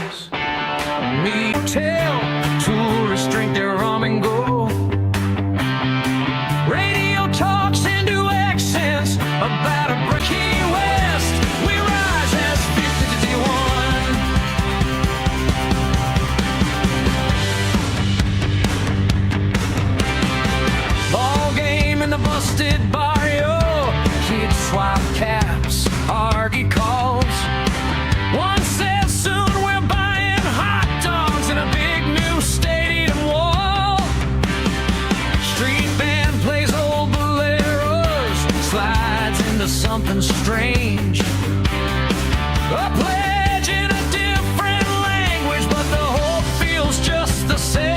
calls. Me tell tourists drink their rum and go. Radio talks into accents about a Key West. We rise as 51. Ball game in the busted barrio. Kids swap caps, argy calls. One says soon we're buying hot dogs and a big new stadium wall. Street band plays old boleros, slides into something strange. A pledge in a different language, but the hope feels just the same.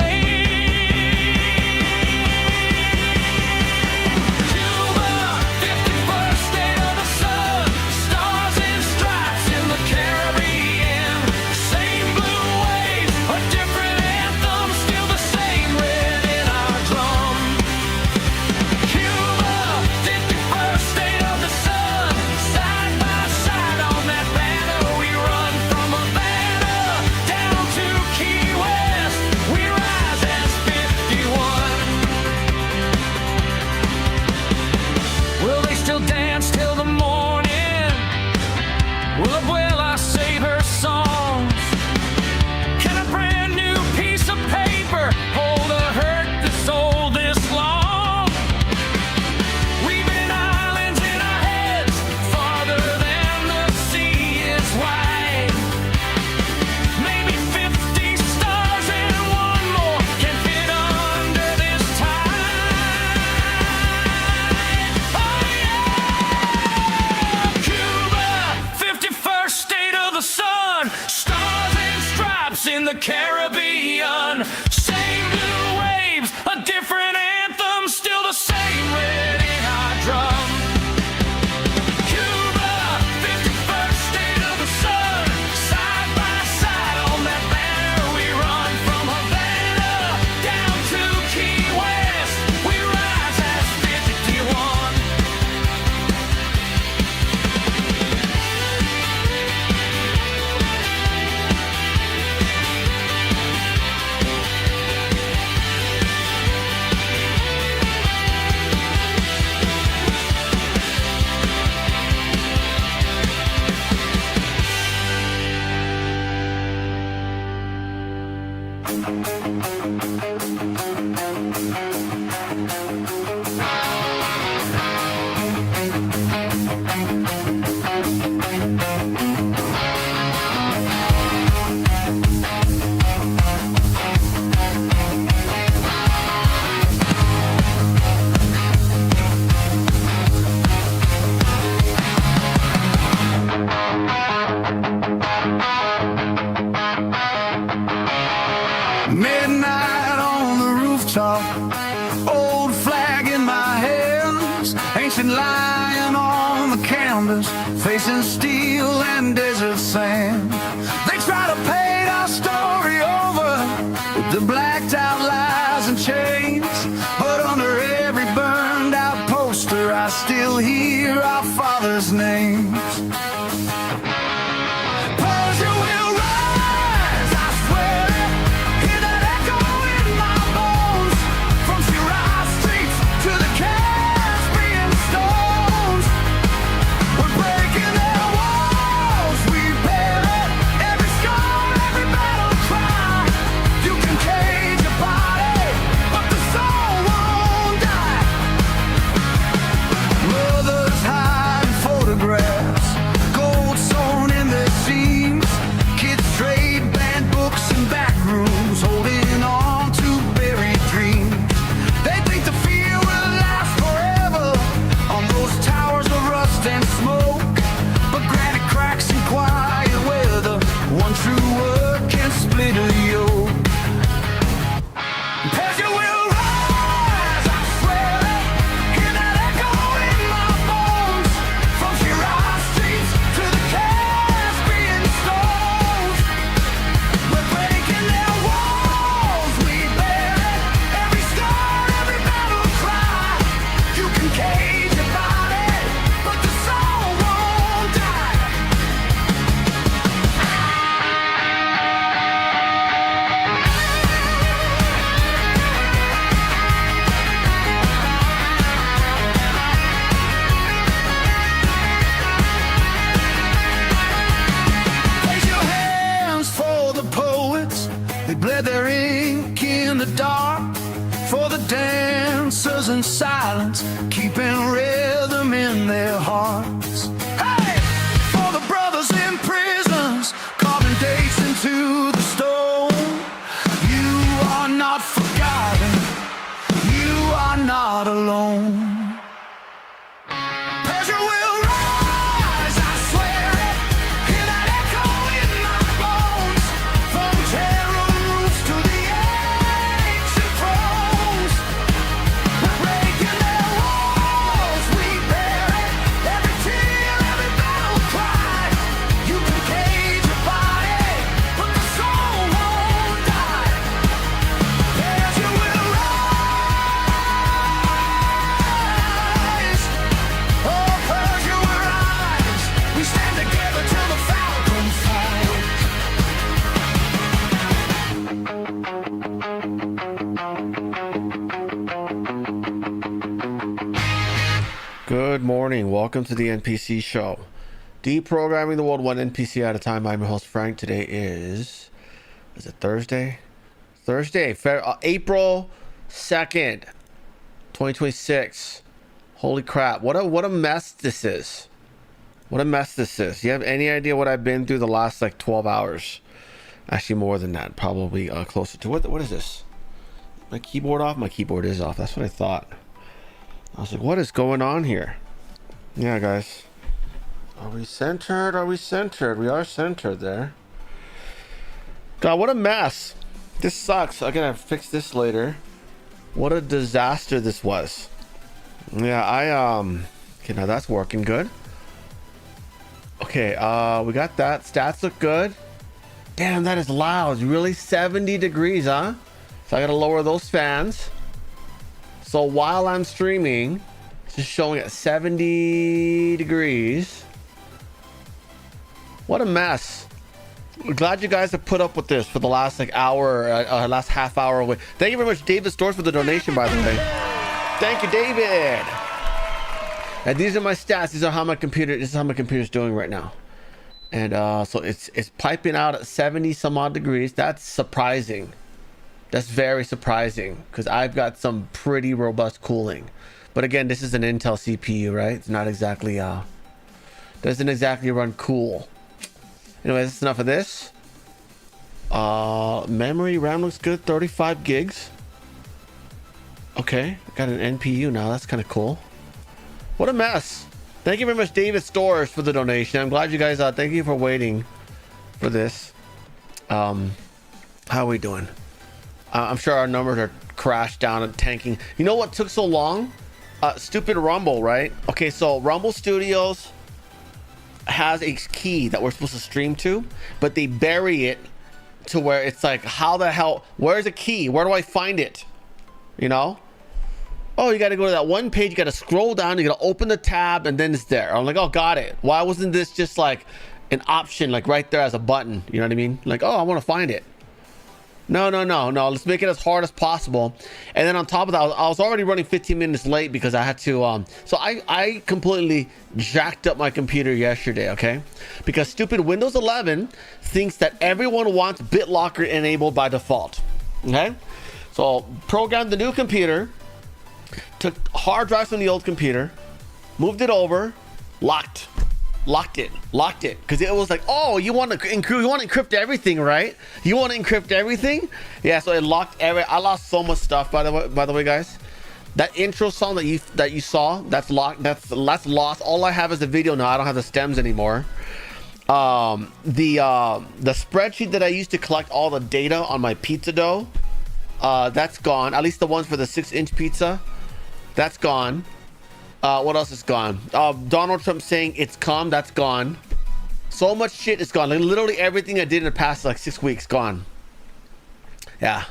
In the Caribbean, same blue waves, a different anthem, still the same red in our drum. Cuba, 51st state of the sun, side by side on that banner we run from Havana down to Key West. We rise as 51. Midnight on the rooftop, old flag in my hands, ancient lion on the canvas, facing steel and desert sand. They try to paint our story over with the blacked out lies and chains, but under every burned out poster I still hear our fathers' names. for the poets, they bled their ink in the dark. For the dancers in silence, keeping rhythm in their hearts. Hey! For the brothers in prisons, carving dates into the stone. You are not forgotten, you are not alone. Persia will rise, I swear it. Hear that echo in my bones. From terror roofs to the ancient thrones. We're breaking their walls, we bear it. Every tear, every battle cry. You can cage your body, but the soul won't die. Persia will rise. Oh, Persia will rise. We stand together till the falcon flies. Good morning. Welcome to the NPC show. Deprogramming the world one NPC at a time. I'm your host Frank. Today is it Thursday? April 2nd, 2026. Holy crap. What a mess this is. What a mess this is. You have any idea what I've been through the last like 12 hours? Actually more than that. Probably closer to what is this? My keyboard off? My keyboard is off. That's what I thought. I was like, what is going on here? Yeah, guys. Are we centered? Are we centered? We are centered there. God, what a mess. This sucks. I gotta fix this later. What a disaster this was. Yeah, okay, now that's working good. Okay, we got that. Stats look good. Damn, that is loud. Really? 70 degrees, huh? So I gotta lower those fans. So while I'm streaming, it's just showing at 70 degrees. What a mess. I'm glad you guys have put up with this for the last like hour, last half hour away. Thank you very much, David Stores, for the donation, by the way. Thank you, David. And these are my stats. These are how my computer. This is how my computer's doing right now. And so it's piping out at 70 some odd degrees. That's surprising. That's very surprising because I've got some pretty robust cooling. But again, this is an Intel CPU, right? It's not exactly doesn't exactly run cool. Anyway, that's enough of this. Memory RAM looks good, 35 gigs. Okay, I got an NPU now. That's kind of cool. What a mess. Thank you very much, David Stores, for the donation. I'm glad you guys thank you for waiting for this. How are we doing? I'm sure our numbers are crashed down and tanking. You know what took so long? Stupid Rumble, right? Okay, so Rumble Studios has a key that we're supposed to stream to, but they bury it to where it's like, how the hell? Where's the key? Where do I find it? You know? Oh, you got to go to that one page. You got to scroll down. You got to open the tab, and then it's there. I'm like, oh, got it. Why wasn't this just like an option, like right there as a button? You know what I mean? Like, oh, I want to find it. No. Let's make it as hard as possible. And then on top of that, I was already running 15 minutes late because I had to. So I completely jacked up my computer yesterday. Okay, because stupid Windows 11 thinks that everyone wants BitLocker enabled by default. Okay, so programmed the new computer, took hard drives from the old computer, moved it over, locked it because it was like, oh, you want to encrypt everything, right? You want to encrypt everything? Yeah, so it locked I lost so much stuff, by the way, guys. That intro song that you saw, that's locked. That's lost. All I have is the video now. I don't have the stems anymore. The spreadsheet that I used to collect all the data on my pizza dough, that's gone. At least the ones for the 6-inch pizza, that's gone. What else is gone? Donald Trump saying it's calm, that's gone. So much shit is gone. Like literally everything I did in the past like 6 weeks gone. Yeah,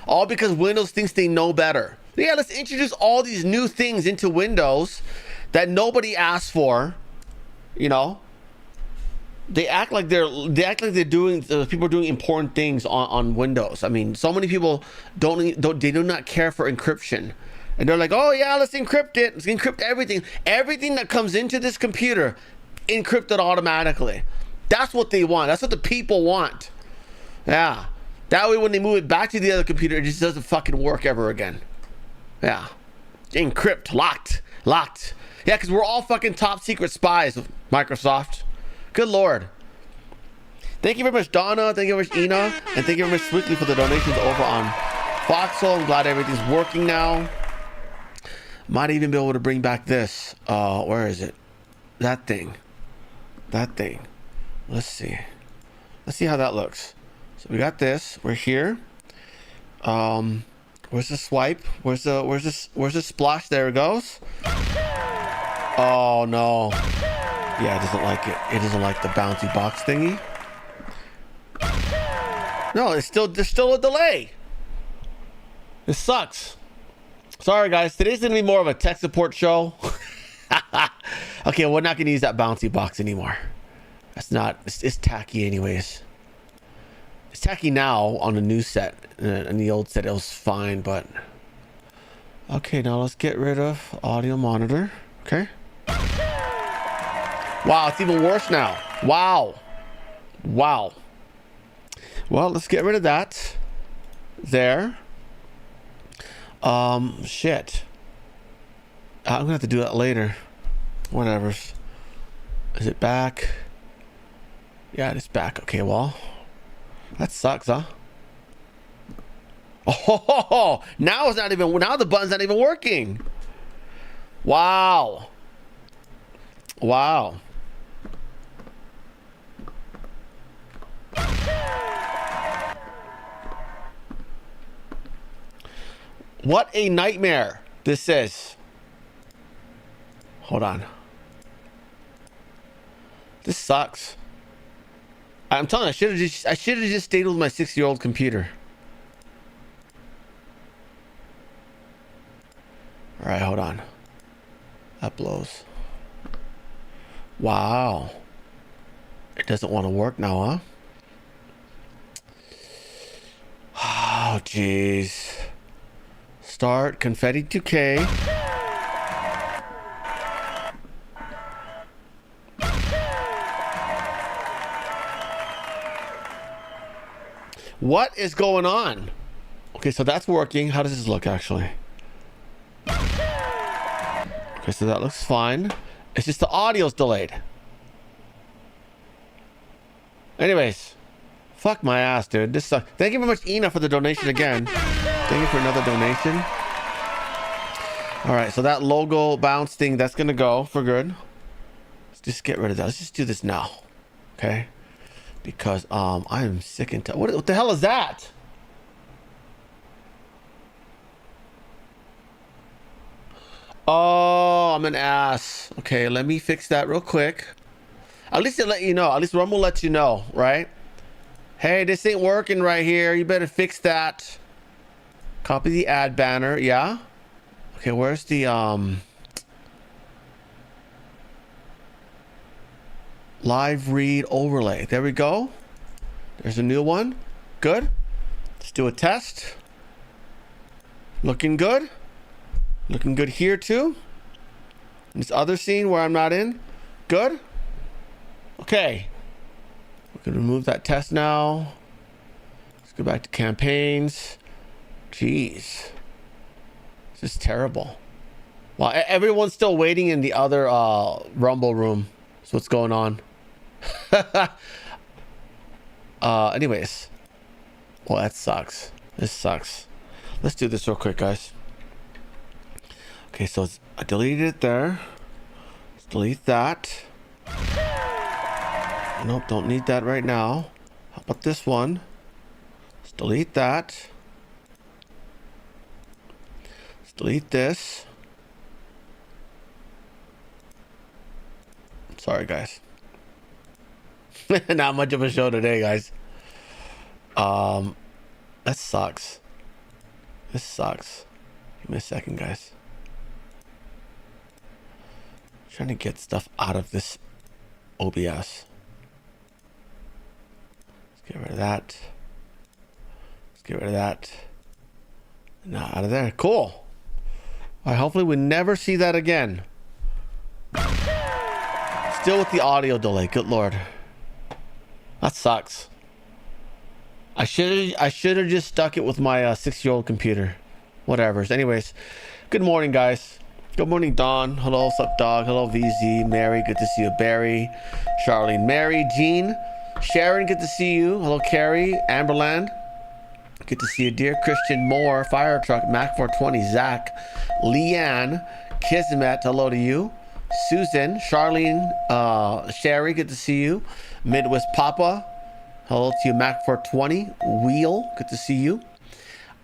all because Windows thinks they know better. Yeah, let's introduce all these new things into Windows that nobody asked for. You know, they act like they're doing. People are doing important things on Windows. I mean, so many people do not care for encryption. And they're like, oh yeah, let's encrypt it. Let's encrypt everything. Everything that comes into this computer, encrypted automatically. That's what they want. That's what the people want. Yeah. That way when they move it back to the other computer, it just doesn't fucking work ever again. Yeah. Encrypt. Locked. Locked. Yeah, because we're all fucking top secret spies with Microsoft. Good lord. Thank you very much, Donna. Thank you very much, Ina. And thank you very much, Sweetly, for the donations over on Foxhole. I'm glad everything's working now. Might even be able to bring back this. Where is it? That thing. That thing. Let's see. Let's see how that looks. So we got this. We're here. Where's the swipe? Where's the splash? There it goes. Oh no. Yeah, it doesn't like it. It doesn't like the bouncy box thingy. No, there's still a delay. This sucks. Sorry guys, today's gonna be more of a tech support show. Okay, we're not gonna use that bouncy box anymore. That's not, it's tacky anyways. It's tacky now on the new set. And the old set it was fine, but okay, now let's get rid of audio monitor. Okay. Wow, it's even worse now. Wow. Wow. Well, let's get rid of that. There. Shit. I'm gonna have to do that later. Whatever. Is it back? Yeah, it's back. Okay, well, that sucks, huh? Oh, now it's not even. Now the button's not even working. Wow. Wow. What a nightmare this is. Hold on. This sucks. I'm telling you, I should have just stayed with my 6-year-old computer. All right, hold on. That blows. Wow. It doesn't want to work now, huh? Oh, jeez. Start confetti 2K. What is going on? Okay, so that's working. How does this look actually? Okay, so that looks fine. It's just the audio's delayed. Anyways, fuck my ass, dude. This sucks. Thank you very much, Ina, for the donation again. Thank you for another donation. All right, so that logo bounce thing, that's gonna go for good. Let's just get rid of that. Let's just do this now, okay? Because I am sick and tired. What the hell is that? Oh, I'm an ass. Okay, let me fix that real quick. At least it let you know. At least Rumble lets you know, right? Hey, this ain't working right here. You better fix that. Copy the ad banner. Yeah. Okay, where's the live read overlay? There we go. There's a new one. Good. Let's do a test. Looking good. Looking good here too. This other scene where I'm not in. Good. Okay. We can remove that test now. Let's go back to campaigns. Jeez. This is terrible. Well, everyone's still waiting in the other Rumble room. So what's going on? Anyways. Well, that sucks. This sucks. Let's do this real quick, guys. Okay, so I deleted it there. Let's delete that. Nope, don't need that right now. How about this one? Let's delete that. Let's delete this. Sorry, guys. Not much of a show today, guys. That sucks. This sucks. Give me a second, guys. Trying to get stuff out of this OBS. Let's get rid of that. Let's get rid of that. Now out of there. Cool. All right, hopefully we never see that again. Still with the audio delay. Good lord. That sucks. I should have just stuck it with my 6-year-old computer. Whatever. Anyways, good morning, guys. Good morning, Dawn. Hello, what's up, dog? Hello, VZ, Mary. Good to see you, Barry, Charlene, Mary, Jean, Sharon. Good to see you. Hello, Carrie, Amberland. Good to see you, dear. Christian Moore, Fire Truck, Mac 420, Zach, Leanne, Kismet. Hello to you. Susan, Charlene, Sherry. Good to see you. Midwest Papa. Hello to you, Mac 420, Wheel. Good to see you.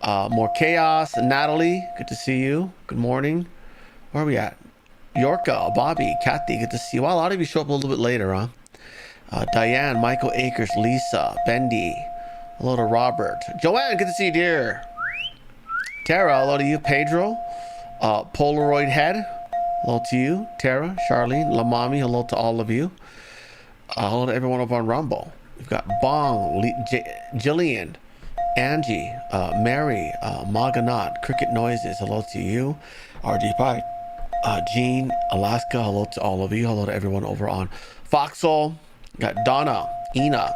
More Chaos, Natalie. Good to see you. Good morning. Where are we at? Yorka, Bobby, Kathy. Good to see you. Well, a lot of you show up a little bit later, huh? Diane, Michael Akers, Lisa, Bendy. Hello to Robert. Joanne, good to see you, dear. Tara, hello to you. Pedro, Polaroid Head. Hello to you. Tara, Charlene, La Mami. Hello to all of you. Hello to everyone over on Rumble. We've got Bong, Jillian, Angie, Mary, Maganat, Cricket Noises. Hello to you. RD Pie, Jean, Alaska. Hello to all of you. Hello to everyone over on Foxhole. Got Donna, Ina,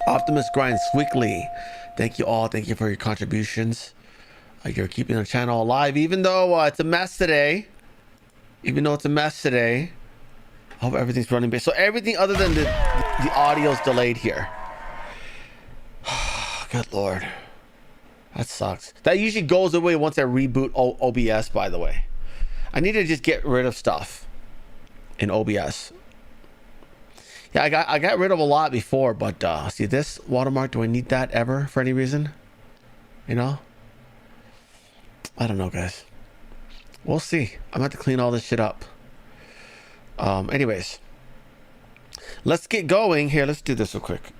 Optimus Grind, Squickly. Thank you all. Thank you for your contributions. You're keeping the channel alive, even though it's a mess today. I hope everything's running base. So everything other than the audio's delayed here. Good Lord. That sucks. That usually goes away once I reboot OBS, by the way. I need to just get rid of stuff in OBS. Yeah, I got rid of a lot before, but see this watermark, do I need that ever for any reason? You know? I don't know, guys. We'll see. I'm gonna have to clean all this shit up. Anyways, let's get going here. Let's do this real quick.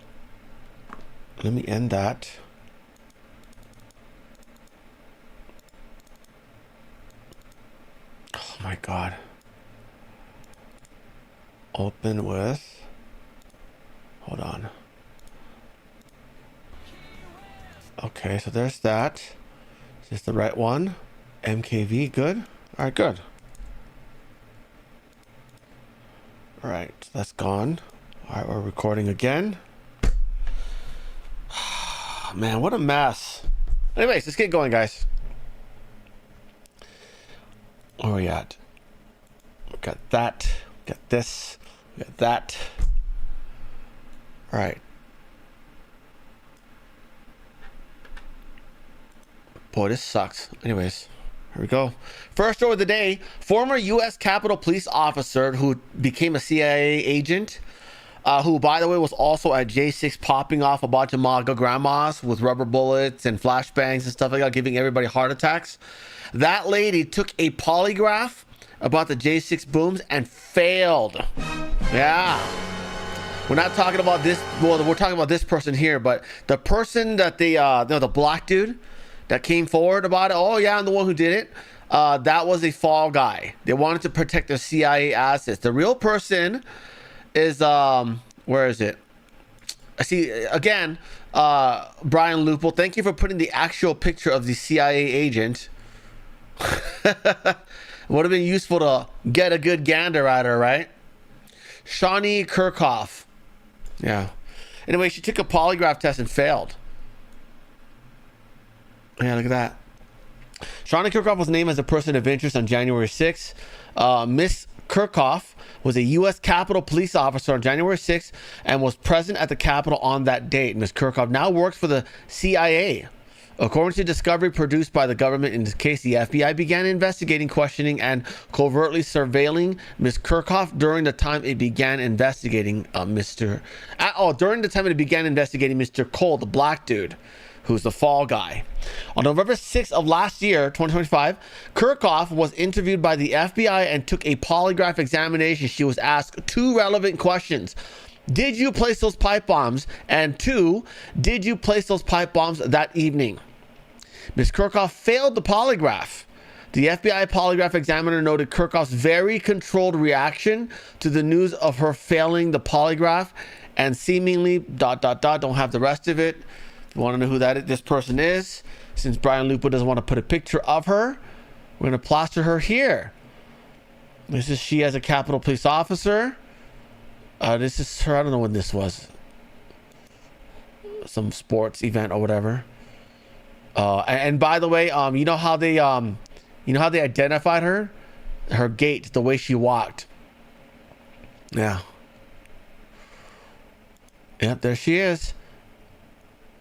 Let me end that. Oh my God. Open with, hold on. Okay, so there's that. Is this the right one? MKV, good. All right, good. All right, that's gone. All right, we're recording again. Man, what a mess. Anyways, let's get going, guys. Where are we at? We got that. We got this. We got that. All right. Boy, this sucks. Anyways, here we go. First story of the day. Former U.S. Capitol Police officer who became a CIA agent, who, by the way, was also at J6 popping off a bunch of MAGA grandmas with rubber bullets and flashbangs and stuff like that, giving everybody heart attacks. That lady took a polygraph about the J6 booms and failed. Yeah. We're not talking about this. Well, we're talking about this person here, but the person that they, the black dude that came forward about it. Oh, yeah, I'm the one who did it. That was a fall guy. They wanted to protect their CIA assets. The real person is, where is it? I see, again, Brian Lupel. Thank you for putting the actual picture of the CIA agent. Would have been useful to get a good gander at her, right? Shawnee Kirchhoff. Yeah. Anyway, she took a polygraph test and failed. Yeah, look at that. Shawnee Kirchhoff was named as a person of interest on January 6th. Miss Kirchhoff was a U.S. Capitol Police officer on January 6th and was present at the Capitol on that date. Miss Kirchhoff now works for the CIA. According to discovery produced by the government in this case, the FBI began investigating, questioning, and covertly surveilling Ms. Kirchhoff during the time it began investigating Mr. Cole, the black dude, who's the fall guy. On November 6th of last year, 2025, Kirchhoff was interviewed by the FBI and took a polygraph examination. She was asked 2 relevant questions. Did you place those pipe bombs? And 2, did you place those pipe bombs that evening? Ms. Kirchhoff failed the polygraph. The FBI polygraph examiner noted Kirchhoff's very controlled reaction to the news of her failing the polygraph and seemingly ... Don't have the rest of it. If you want to know who this person is, since Brian Lupo doesn't want to put a picture of her, we're going to plaster her here. This is she as a Capitol Police officer. This is her. I don't know when this was. some sports event or whatever. And by the way, you know how they identified her? Her gait, the way she walked. Yeah. Yep, there she is.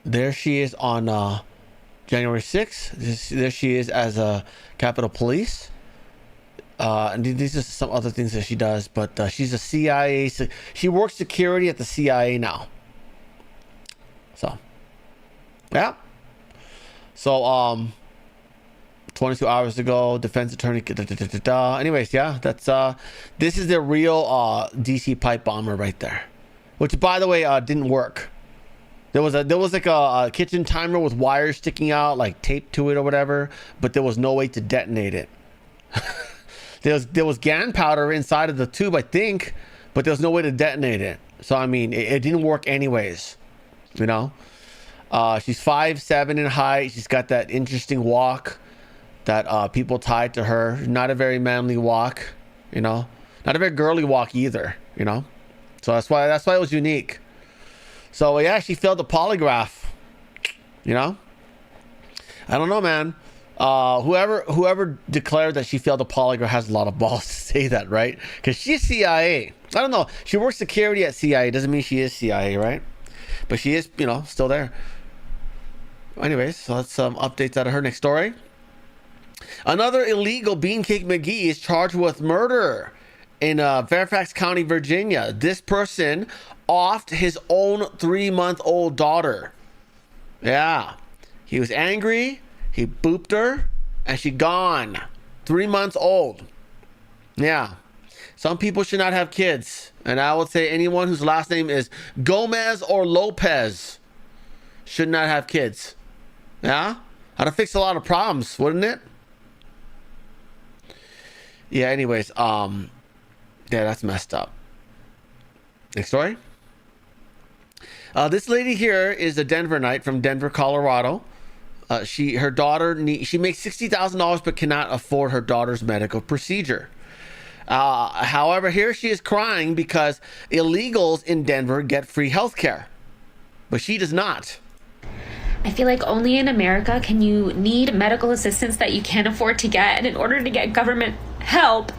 There she is on January 6th. There she is as a Capitol Police. And these are some other things that she does, but she's a CIA. She works security at the CIA now. So, yeah. So, 22 hours ago, defense attorney. Anyways, yeah, that's this is the real DC pipe bomber right there, which by the way didn't work. There was like a kitchen timer with wires sticking out, like taped to it or whatever, but there was no way to detonate it. There was gunpowder inside of the tube, I think, but there was no way to detonate it. So I mean, it didn't work anyways. You know, she's 5'7" in height. She's got that interesting walk that people tied to her. Not a very manly walk, you know, not a very girly walk either, you know. So that's why it was unique. So yeah, she failed the polygraph, you know. I don't know, man. Whoever declared that she failed the polygraph has a lot of balls to say that, right? Because she's CIA. I don't know. She works security at CIA. Doesn't mean she is CIA, right? But she is, you know, still there. Anyways, so that's some updates out of her. Next story. Another illegal Beancake McGee is charged with murder in Fairfax County, Virginia. This person offed his own 3-month-old daughter. Yeah. He was angry. He booped her, and she gone. 3 months old. Yeah. Some people should not have kids. And I would say anyone whose last name is Gomez or Lopez should not have kids. Yeah? That'd fix a lot of problems, wouldn't it? Yeah, anyways, yeah, that's messed up. Next story. This lady here is a Denverite from Denver, Colorado. Her daughter she makes $60,000 but cannot afford her daughter's medical procedure. However, here she is crying because illegals in Denver get free health care, but she does not. I feel like only in America can you need medical assistance that you can't afford to get, and in order to get government help,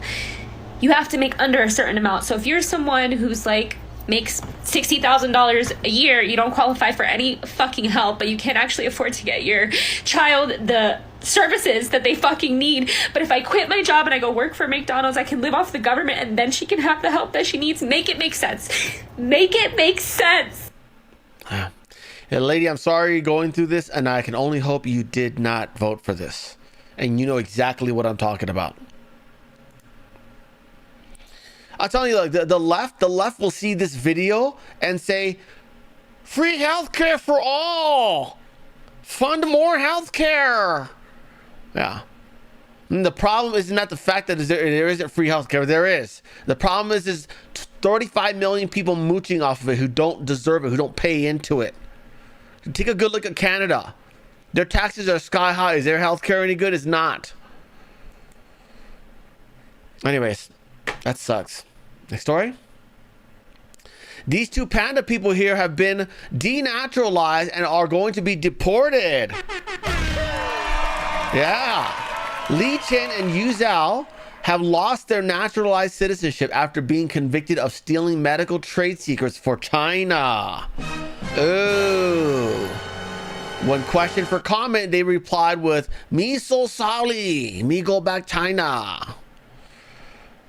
you have to make under a certain amount. So if you're someone who's like makes $60,000 a year, you don't qualify for any fucking help, but you can't actually afford to get your child the services that they fucking need. But if I quit my job and I go work for McDonald's, I can live off the government and then she can have the help that she needs. Make it make sense. Make it make sense. Yeah, lady, I'm sorry you're going through this, and I can only hope you did not vote for this. And you know exactly what I'm talking about. I'll tell you, like the left will see this video and say, free healthcare for all. Fund more healthcare. Yeah. And the problem is not the fact that there isn't free healthcare. There is. The problem is 35 million people mooching off of it who don't deserve it, who don't pay into it. Take a good look at Canada. Their taxes are sky high. Is their healthcare any good? It's not. Anyways, that sucks. Next story. These two panda people here have been denaturalized and are going to be deported. Yeah. Li Chen and Yu Zhao have lost their naturalized citizenship after being convicted of stealing medical trade secrets for China. Ooh. When questioned for comment, they replied with, "Me so sorry. Me go back China."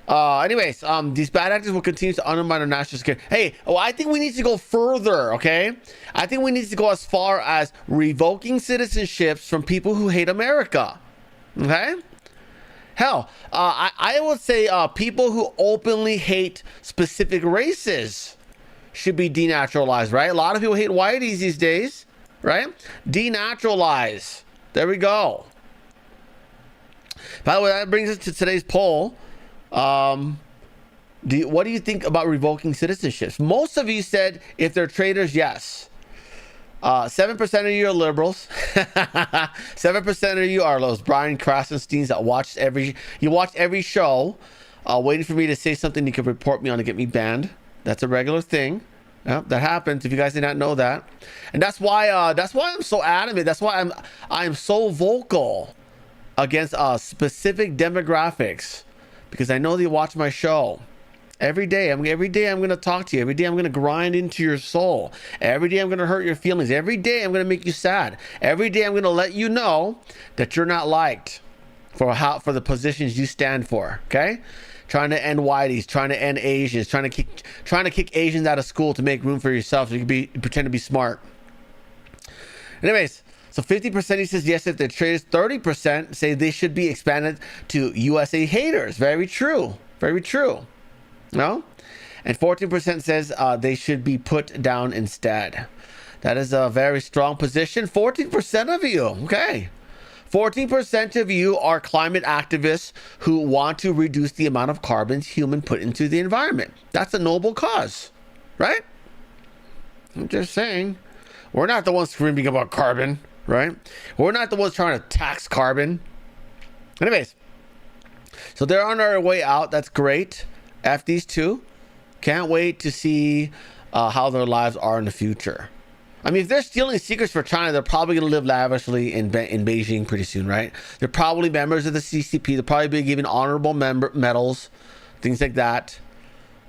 Anyways, these bad actors will continue to undermine our national security. Hey, I think we need to go further, okay? I think we need to go as far as revoking citizenships from people who hate America, okay? Hell, I would say people who openly hate specific races should be denaturalized, right? A lot of people hate whiteys these days, right? Denaturalize. There we go. By the way, that brings us to today's poll. What do you think about revoking citizenships? Most of you said if they're traitors, yes. 7% of you are liberals. 7% of you are those Brian Krasensteins that watch every show, waiting for me to say something you could report me on to get me banned. That's a regular thing. Yep, that happens. If you guys did not know that, and that's why I'm so adamant. That's why I'm so vocal against specific demographics, because I know they watch my show every day. I'm going to talk to you. Every day I'm going to grind into your soul. Every day I'm going to hurt your feelings. Every day I'm going to make you sad. Every day I'm going to let you know that you're not liked for the positions you stand for. Okay. Trying to end whiteys, trying to end Asians, trying to kick Asians out of school to make room for yourself so you can pretend to be smart. Anyways, so 50% he says yes if they're traitors. 30% say they should be expanded to USA haters. Very true. Very true. No? And 14% says they should be put down instead. That is a very strong position. 14% of you. Okay. 14% of you are climate activists who want to reduce the amount of carbon humans put into the environment. That's a noble cause, right? I'm just saying. We're not the ones screaming about carbon, right? We're not the ones trying to tax carbon. Anyways, so they're on our way out. That's great. F these two. Can't wait to see how their lives are in the future. I mean, if they're stealing secrets for China, they're probably going to live lavishly in Beijing pretty soon, right? They're probably members of the CCP. They'll probably be given honorable medals, things like that.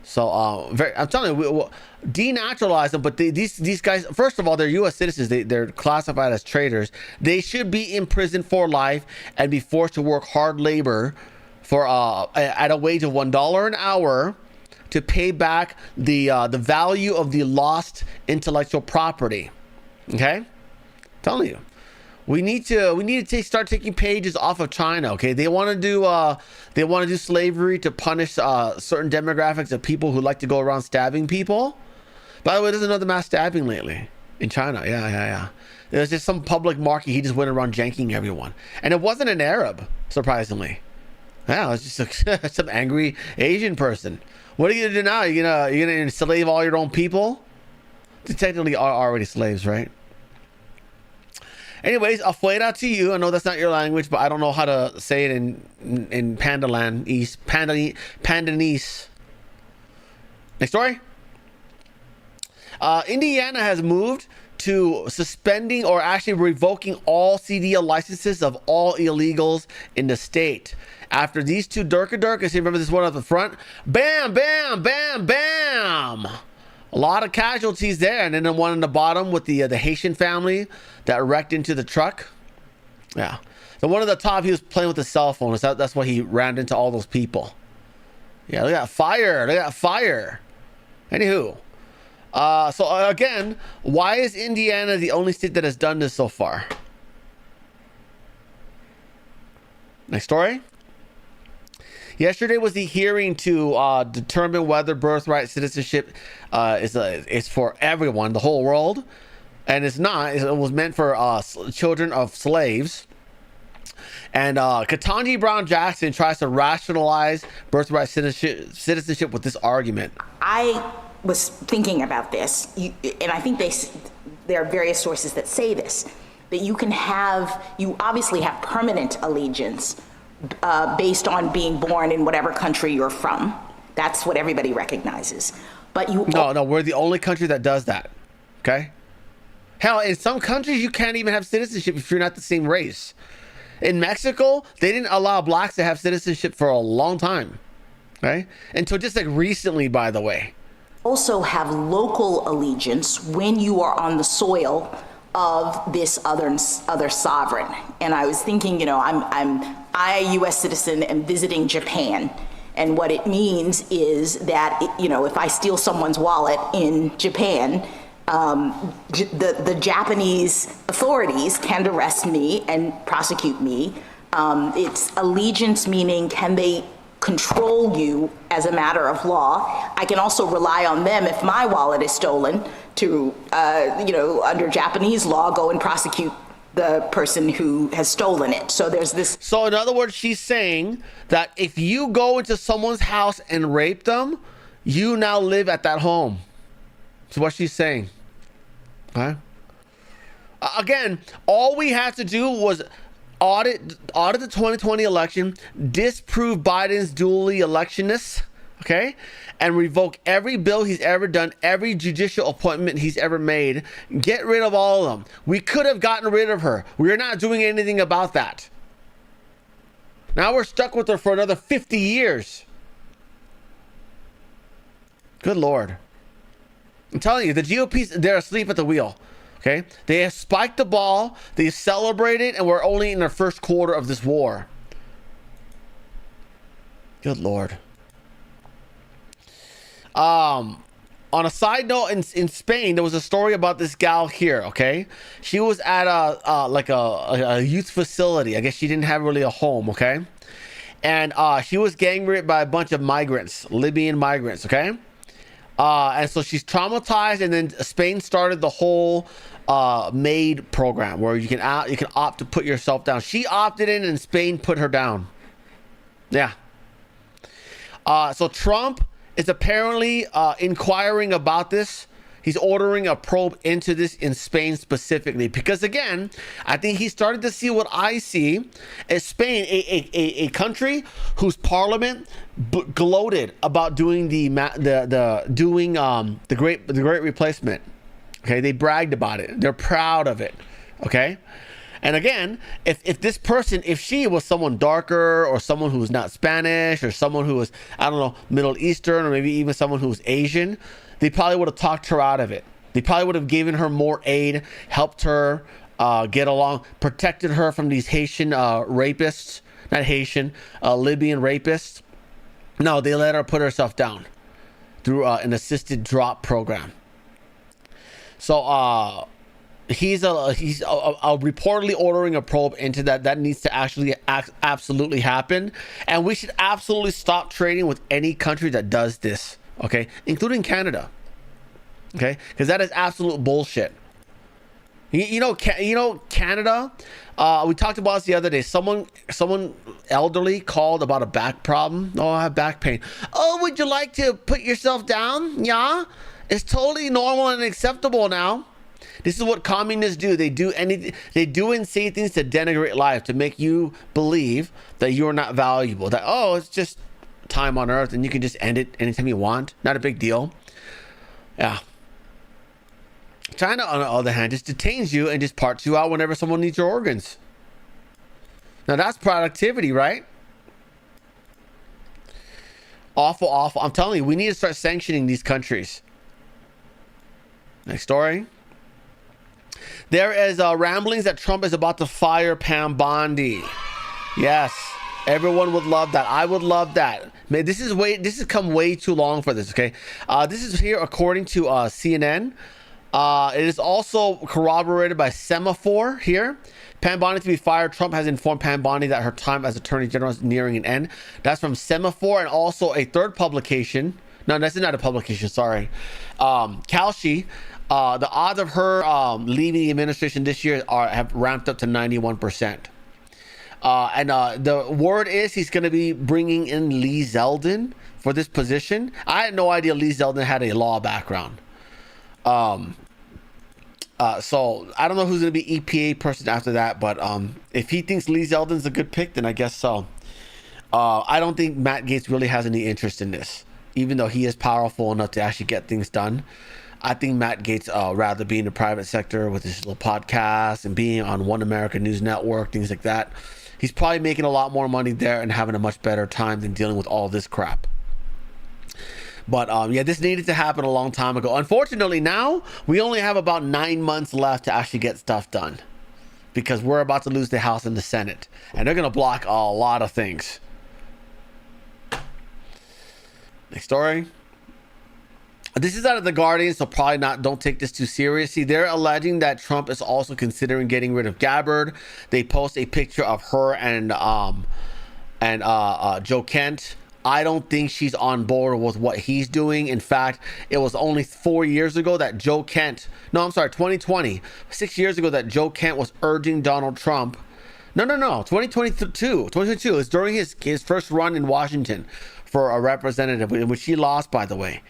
So, I'm telling you, denaturalize them. But these guys, first of all, they're U.S. citizens. They're classified as traitors. They should be in prison for life and be forced to work hard labor for at a wage of $1 an hour to pay back the value of the lost intellectual property. Okay, I'm telling you, we need to start taking pages off of China. Okay, they want to do slavery to punish certain demographics of people who like to go around stabbing people. By the way, there's another mass stabbing lately in China. Yeah. There's just some public market. He just went around janking everyone, and it wasn't an Arab, surprisingly. Yeah, it was just some angry Asian person. What are you gonna do now? You're gonna enslave all your own people? They technically are already slaves, right? Anyways, afuera to you. I know that's not your language, but I don't know how to say it in Pandalanese. Next story. Indiana has moved to suspending or actually revoking all CDL licenses of all illegals in the state. After these two Durkas, you remember this one at the front? Bam, bam, bam, bam! A lot of casualties there. And then the one on the bottom with the Haitian family that wrecked into the truck. Yeah. The one at the top, he was playing with his cell phone. That's why he ran into all those people. Yeah, look at that fire. Look at that fire. Anywho. So again, why is Indiana the only state that has done this so far? Next story. Yesterday was the hearing to determine whether birthright citizenship is for everyone, the whole world, and it's not. It was meant for children of slaves. And Ketanji Brown Jackson tries to rationalize birthright citizenship with this argument. I was thinking about this, and I think there are various sources that say this, that you obviously have permanent allegiance based on being born in whatever country you're from. That's what everybody recognizes. But No, we're the only country that does that. Okay? Hell, in some countries you can't even have citizenship if you're not the same race. In Mexico, they didn't allow blacks to have citizenship for a long time. Okay? Until just like recently, by the way. Also have local allegiance when you are on the soil of this other sovereign. And I was thinking, I, a U.S. citizen, am visiting Japan. And what it means is that, if I steal someone's wallet in Japan, the Japanese authorities can arrest me and prosecute me. It's allegiance, meaning can they control you as a matter of law. I can also rely on them if my wallet is stolen to, under Japanese law, go and prosecute the person who has stolen it. So there's this. So in other words, she's saying that if you go into someone's house and rape them, you now live at that home. That's what she's saying. Okay. Again, all we had to do was audit the 2020 election, disprove Biden's duly electionists. okay, and revoke every bill he's ever done, every judicial appointment he's ever made. Get rid of all of them. We could have gotten rid of her. We're not doing anything about that. Now we're stuck with her for another 50 years. Good Lord. I'm telling you, the GOP, they're asleep at the wheel. Okay? They have spiked the ball, they've celebrated, and we're only in the first quarter of this war. Good Lord. On a side note, in Spain, there was a story about this gal here, okay? She was at a youth facility. I guess she didn't have really a home, okay? And she was gang raped by a bunch of migrants, Libyan migrants, okay? And so she's traumatized, and then Spain started the whole MAID program where you can opt to put yourself down. She opted in, and Spain put her down. Yeah. So Trump is apparently inquiring about this. He's ordering a probe into this in Spain specifically because, again, I think he started to see what I see as Spain, a country whose parliament gloated about doing the great replacement. Okay, they bragged about it. They're proud of it. Okay. And again, if this person, if she was someone darker or someone who was not Spanish or someone who was, I don't know, Middle Eastern or maybe even someone who was Asian, they probably would have talked her out of it. They probably would have given her more aid, helped her get along, protected her from these Haitian rapists, not Haitian, Libyan rapists. No, they let her put herself down through an assisted drop program. So, he's reportedly ordering a probe into that. That needs to actually absolutely happen, and we should absolutely stop trading with any country that does this, okay, including Canada, okay, because that is absolute bullshit. You know Canada, we talked about this the other day. Someone elderly called about a back problem. Oh, I have back pain. Oh, would you like to put yourself down? Yeah, it's totally normal and acceptable now. This is what communists do. They do and say things to denigrate life, to make you believe that you're not valuable. That, oh, it's just time on earth and you can just end it anytime you want. Not a big deal. Yeah. China, on the other hand, just detains you and just parts you out whenever someone needs your organs. Now that's productivity, right? Awful, awful. I'm telling you, we need to start sanctioning these countries. Next story. There is ramblings that Trump is about to fire Pam Bondi. Yes, everyone would love that. I would love that. Man, this has come way too long for this. Okay, this is here according to CNN. It is also corroborated by Semaphore here. Pam Bondi to be fired. Trump has informed Pam Bondi that her time as Attorney General is nearing an end. That's from Semaphore, and also a third publication. No, that's not a publication. Sorry, Kalshi. The odds of her leaving the administration this year have ramped up to 91%. And the word is he's going to be bringing in Lee Zeldin for this position. I had no idea Lee Zeldin had a law background. So I don't know who's going to be EPA person after that, but if he thinks Lee Zeldin's a good pick, then I guess so. I don't think Matt Gaetz really has any interest in this, even though he is powerful enough to actually get things done. I think Matt Gaetz rather be in the private sector with his little podcast and being on One America News Network, things like that. He's probably making a lot more money there and having a much better time than dealing with all this crap. But yeah, this needed to happen a long time ago. Unfortunately, now we only have about 9 months left to actually get stuff done because we're about to lose the House and the Senate, and they're going to block a lot of things. Next story. This is out of The Guardian, so probably not. Don't take this too seriously. They're alleging that Trump is also considering getting rid of Gabbard. They post a picture of her and Joe Kent. I don't think she's on board with what he's doing. In fact, it was only 4 years ago that 2020, 6 years ago that Joe Kent was urging Donald Trump. No, 2022 is during his first run in Washington for a representative, in which he lost, by the way.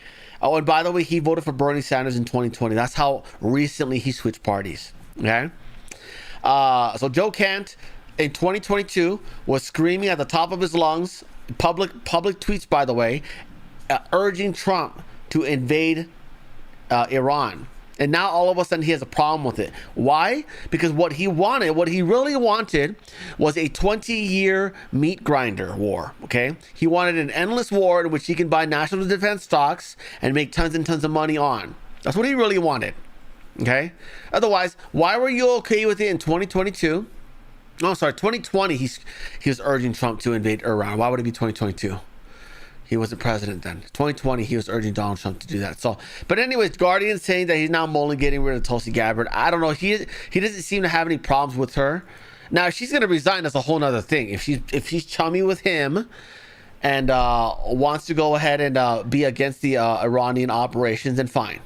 Oh, and by the way, he voted for Bernie Sanders in 2020. That's how recently he switched parties. Okay. So Joe Kent in 2022 was screaming at the top of his lungs, public tweets, by the way, urging Trump to invade Iran. And now all of a sudden he has a problem with it. Why? Because what he really wanted was a 20-year meat grinder war, okay? He wanted an endless war in which he can buy national defense stocks and make tons and tons of money on. That's what he really wanted, okay? Otherwise, why were you okay with it in 2022? Oh, sorry, 2020, he was urging Trump to invade Iran. Why would it be 2022? He wasn't president then. 2020, he was urging Donald Trump to do that. So, but anyways, Guardian saying that he's now only getting rid of Tulsi Gabbard. I don't know. He doesn't seem to have any problems with her. Now, if she's gonna resign, that's a whole nother thing. If she's chummy with him and wants to go ahead and be against the Iranian operations, then fine.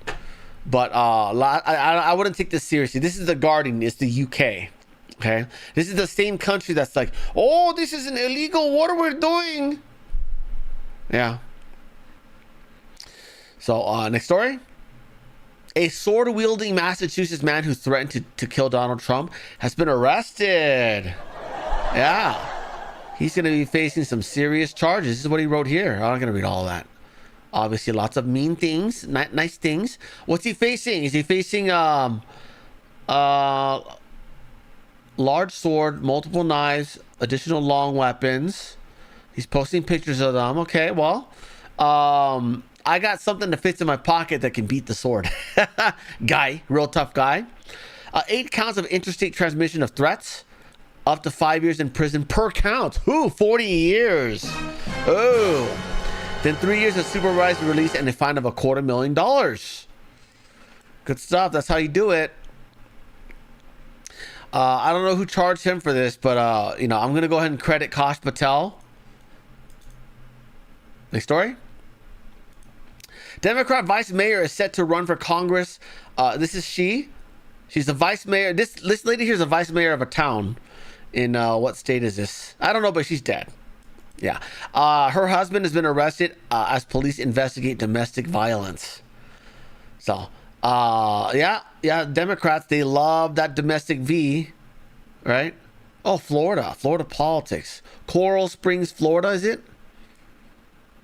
But I wouldn't take this seriously. This is the Guardian. It's the UK. Okay, this is the same country that's like, oh, this is an illegal. What are we doing? Yeah. So next story. A sword-wielding Massachusetts man who threatened to kill Donald Trump has been arrested. Yeah. He's going to be facing some serious charges. This is what he wrote here. I'm not going to read all of that. Obviously, lots of mean things, nice things. What's he facing? Is he facing large sword, multiple knives, additional long weapons? He's posting pictures of them. Okay, well, I got something that fits in my pocket that can beat the sword. Guy, real tough guy. 8 counts of interstate transmission of threats. Up to 5 years in prison per count. 40 years. Oh. Then 3 years of supervised release and a fine of $250,000. Good stuff. That's how you do it. I don't know who charged him for this, but I'm going to go ahead and credit Kash Patel. Next story. Democrat vice mayor is set to run for Congress. This is she. She's the vice mayor. This lady here is a vice mayor of a town in what state is this? I don't know, but she's dead. Yeah. Her husband has been arrested as police investigate domestic violence. So, yeah. Democrats, they love that domestic V, right? Oh, Florida politics. Coral Springs, Florida, is it?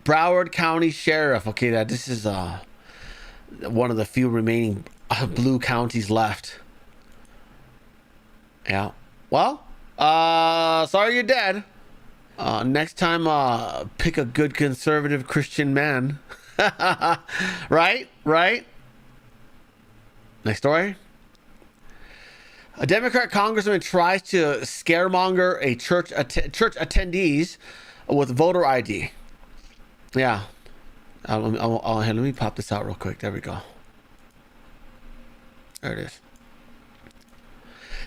Broward County Sheriff. Okay, this is one of the few remaining blue counties left. Yeah. Well, sorry you're dead. Next time, pick a good conservative Christian man. Right? Next story. A Democrat congressman tries to scaremonger a church attendees with voter ID. Yeah. Let me pop this out real quick. There we go. There it is.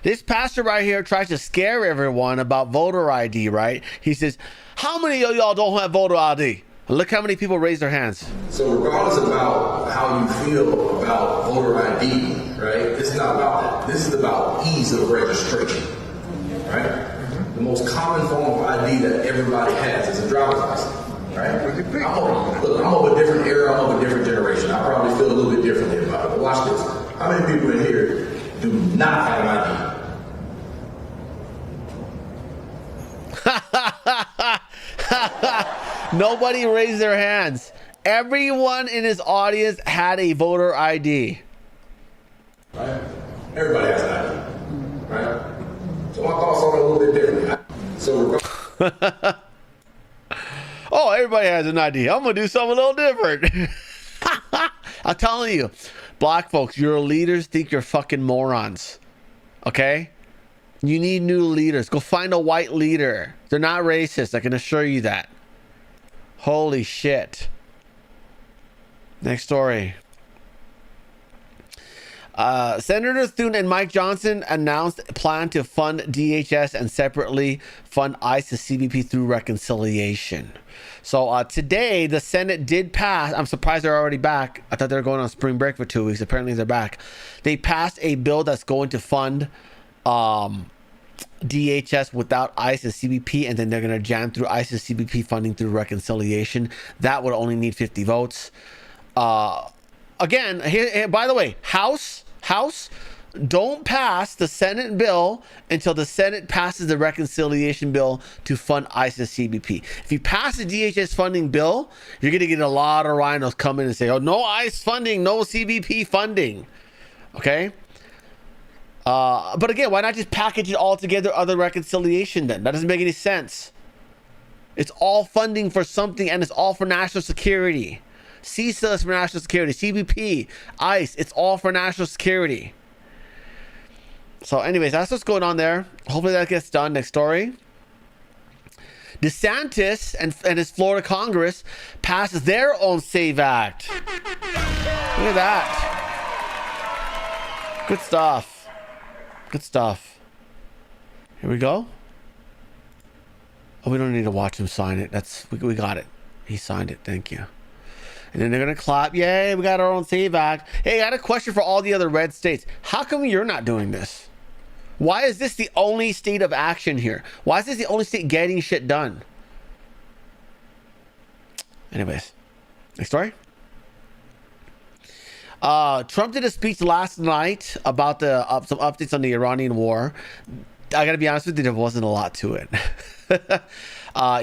This pastor right here tries to scare everyone about voter ID, right? He says, how many of y'all don't have voter ID? Look how many people raise their hands. So regardless about how you feel about voter ID, right? It's not about that. This is about ease of registration, right? The most common form of ID that everybody has is a driver's license. Right? I'm of a different era, I'm of a different generation. I probably feel a little bit differently about it. But watch this. How many people in here do not have an ID? Nobody raised their hands. Everyone in his audience had a voter ID. Right? Everybody has an ID. Right? So my thoughts on it a little bit differently. So oh, everybody has an ID. I'm going to do something a little different. I'm telling you, black folks, your leaders think you're fucking morons. Okay? You need new leaders. Go find a white leader. They're not racist. I can assure you that. Holy shit. Next story. Senator Thune and Mike Johnson announced a plan to fund DHS and separately fund ICE and CBP through reconciliation. So today the Senate did pass. I'm surprised they're already back. I thought they were going on spring break for 2 weeks. Apparently they're back. They passed a bill that's going to fund DHS without ICE and CBP, and then they're going to jam through ICE and CBP funding through reconciliation. That would only need 50 votes. Again, here, by the way, House don't pass the Senate bill until the Senate passes the reconciliation bill to fund ICE and CBP. If you pass the DHS funding bill, you're going to get a lot of rhinos come in and say, oh, no ICE funding, no CBP funding. Okay? But again, why not just package it all together, other reconciliation then? That doesn't make any sense. It's all funding for something, and it's all for national security. CISA is for national security. CBP, ICE, it's all for national security. So anyways, that's what's going on there. Hopefully that gets done. Next story. DeSantis and his Florida Congress passes their own SAVE Act. Look at that. Good stuff. Good stuff. Here we go. Oh, we don't need to watch him sign it. We got it. He signed it. Thank you. And then they're going to clap. Yay, we got our own SAVE Act. Hey, I got a question for all the other red states. How come you're not doing this? Why is this the only state of action here? Why is this the only state getting shit done? Anyways, next story. Trump did a speech last night about some updates on the Iranian war. I got to be honest with you, there wasn't a lot to it.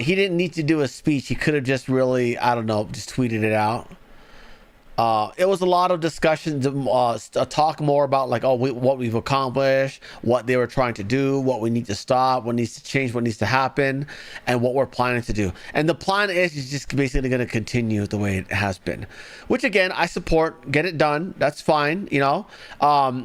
He didn't need to do a speech. He could have just really, I don't know, just tweeted it out. It was a lot of discussions, talk more about like, what we've accomplished, what they were trying to do, what we need to stop, what needs to change, what needs to happen, and what we're planning to do. And the plan is just basically going to continue the way it has been, which again, I support. Get it done. That's fine. You know,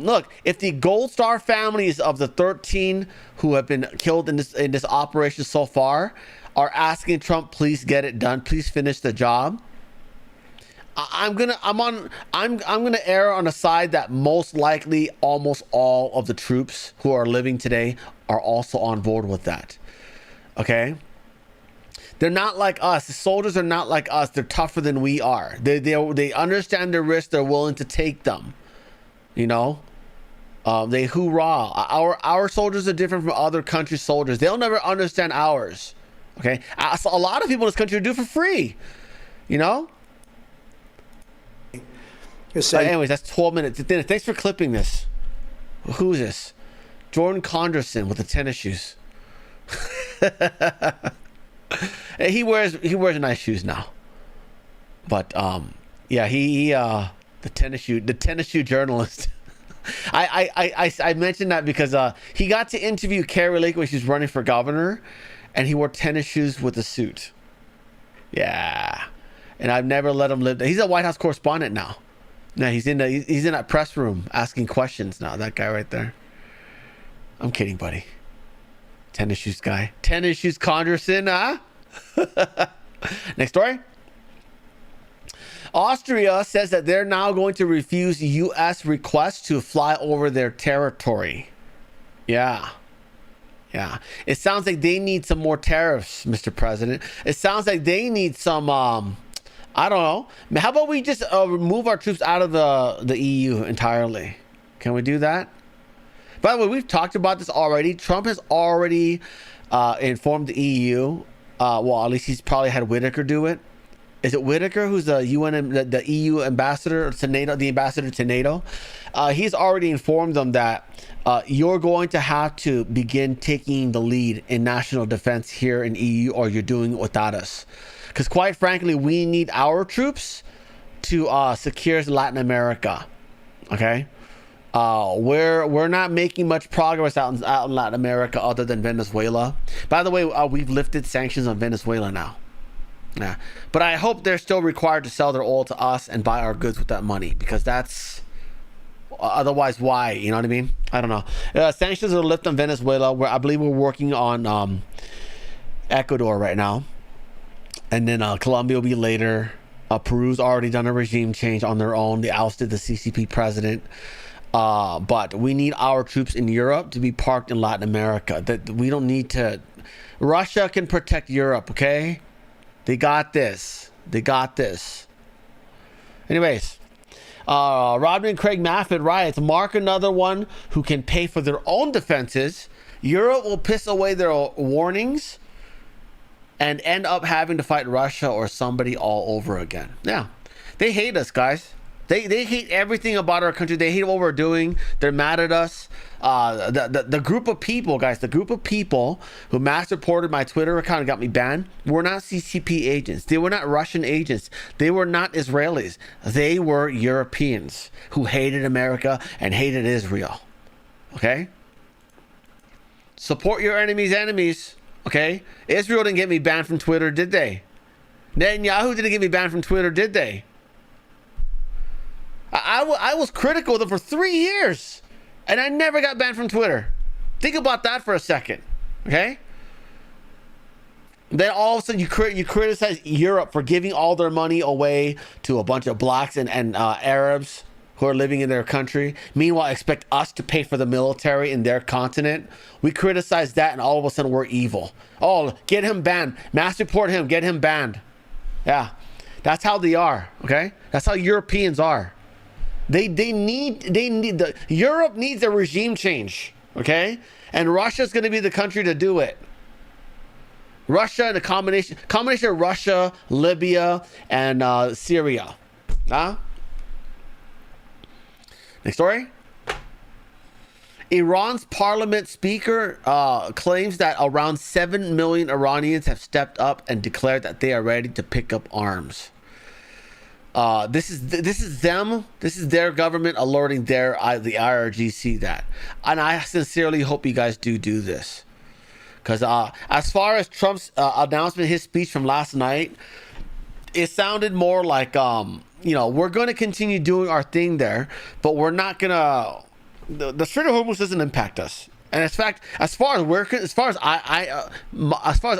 look, if the Gold Star families of the 13 who have been killed in this operation so far are asking Trump, please get it done. Please finish the job. I'm gonna err on the side that most likely almost all of the troops who are living today are also on board with that. Okay, they're not like us. The soldiers are not like us. They're tougher than we are. They understand the risks. They're willing to take them. You know, they hoorah. Our soldiers are different from other country soldiers. They'll never understand ours. Okay, a lot of people in this country do it for free. You know. Anyways, that's 12 minutes. Thanks for clipping this. Who is this? Jordan Conderson with the tennis shoes. he wears nice shoes now. But yeah, he the tennis shoe journalist. I mentioned that because he got to interview Carrie Lake when she was running for governor, and he wore tennis shoes with a suit. Yeah, and I've never let him live. He's a White House correspondent now. No, he's in that press room asking questions now. That guy right there. I'm kidding, buddy. Tennis shoes guy. Tennis shoes Conderson, huh? Next story. Austria says that they're now going to refuse U.S. requests to fly over their territory. Yeah. Yeah. It sounds like they need some more tariffs, Mr. President. It sounds like they need some I don't know. How about we just remove our troops out of the EU entirely? Can we do that? By the way, we've talked about this already. Trump has already informed the EU. Well, at least he's probably had Whitaker do it. Is it Whitaker who's the EU ambassador to NATO, the ambassador to NATO? He's already informed them that you're going to have to begin taking the lead in national defense here in EU, or you're doing it without us. Because quite frankly, we need our troops to secure Latin America. Okay, we're not making much progress out in Latin America other than Venezuela. By the way, we've lifted sanctions on Venezuela now. Yeah, but I hope they're still required to sell their oil to us and buy our goods with that money, because that's otherwise why? You know what I mean? I don't know. Sanctions are lifted on Venezuela. Where I believe we're working on Ecuador right now. And then Colombia will be later. Peru's already done a regime change on their own. They ousted the CCP president. But we need our troops in Europe to be parked in Latin America. That we don't need to. Russia can protect Europe, okay? They got this. They got this. Anyways, Rodney and Craig Maffett riots mark another one who can pay for their own defenses. Europe will piss away their warnings and end up having to fight Russia or somebody all over again. Yeah, they hate us, guys. They hate everything about our country. They hate what we're doing. They're mad at us. The group of people, guys, the group of people who mass reported my Twitter account and got me banned were not CCP agents. They were not Russian agents. They were not Israelis. They were Europeans who hated America and hated Israel. Okay? Support your enemies' enemies. Okay? Israel didn't get me banned from Twitter, did they? Netanyahu didn't get me banned from Twitter, did they? I was critical of them for 3 years, and I never got banned from Twitter. Think about that for a second, okay? Then all of a sudden you criticize Europe for giving all their money away to a bunch of blacks and Arabs who are living in their country. Meanwhile, expect us to pay for the military in their continent. We criticize that, and all of a sudden we're evil. Oh, get him banned. Mass report him. Get him banned. Yeah, that's how they are. Okay, that's how Europeans are. Europe needs a regime change, okay? And Russia's going to be the country to do it. Russia and a combination of Russia, Libya, and Syria. Huh? Next story. Iran's parliament speaker claims that around 7 million Iranians have stepped up and declared that they are ready to pick up arms. This is their government alerting the IRGC that, and I sincerely hope you guys do this, because as far as Trump's announcement, his speech from last night, it sounded more like we're going to continue doing our thing there, but we're not gonna. The Strait of Hormuz doesn't impact us. And in fact, as far as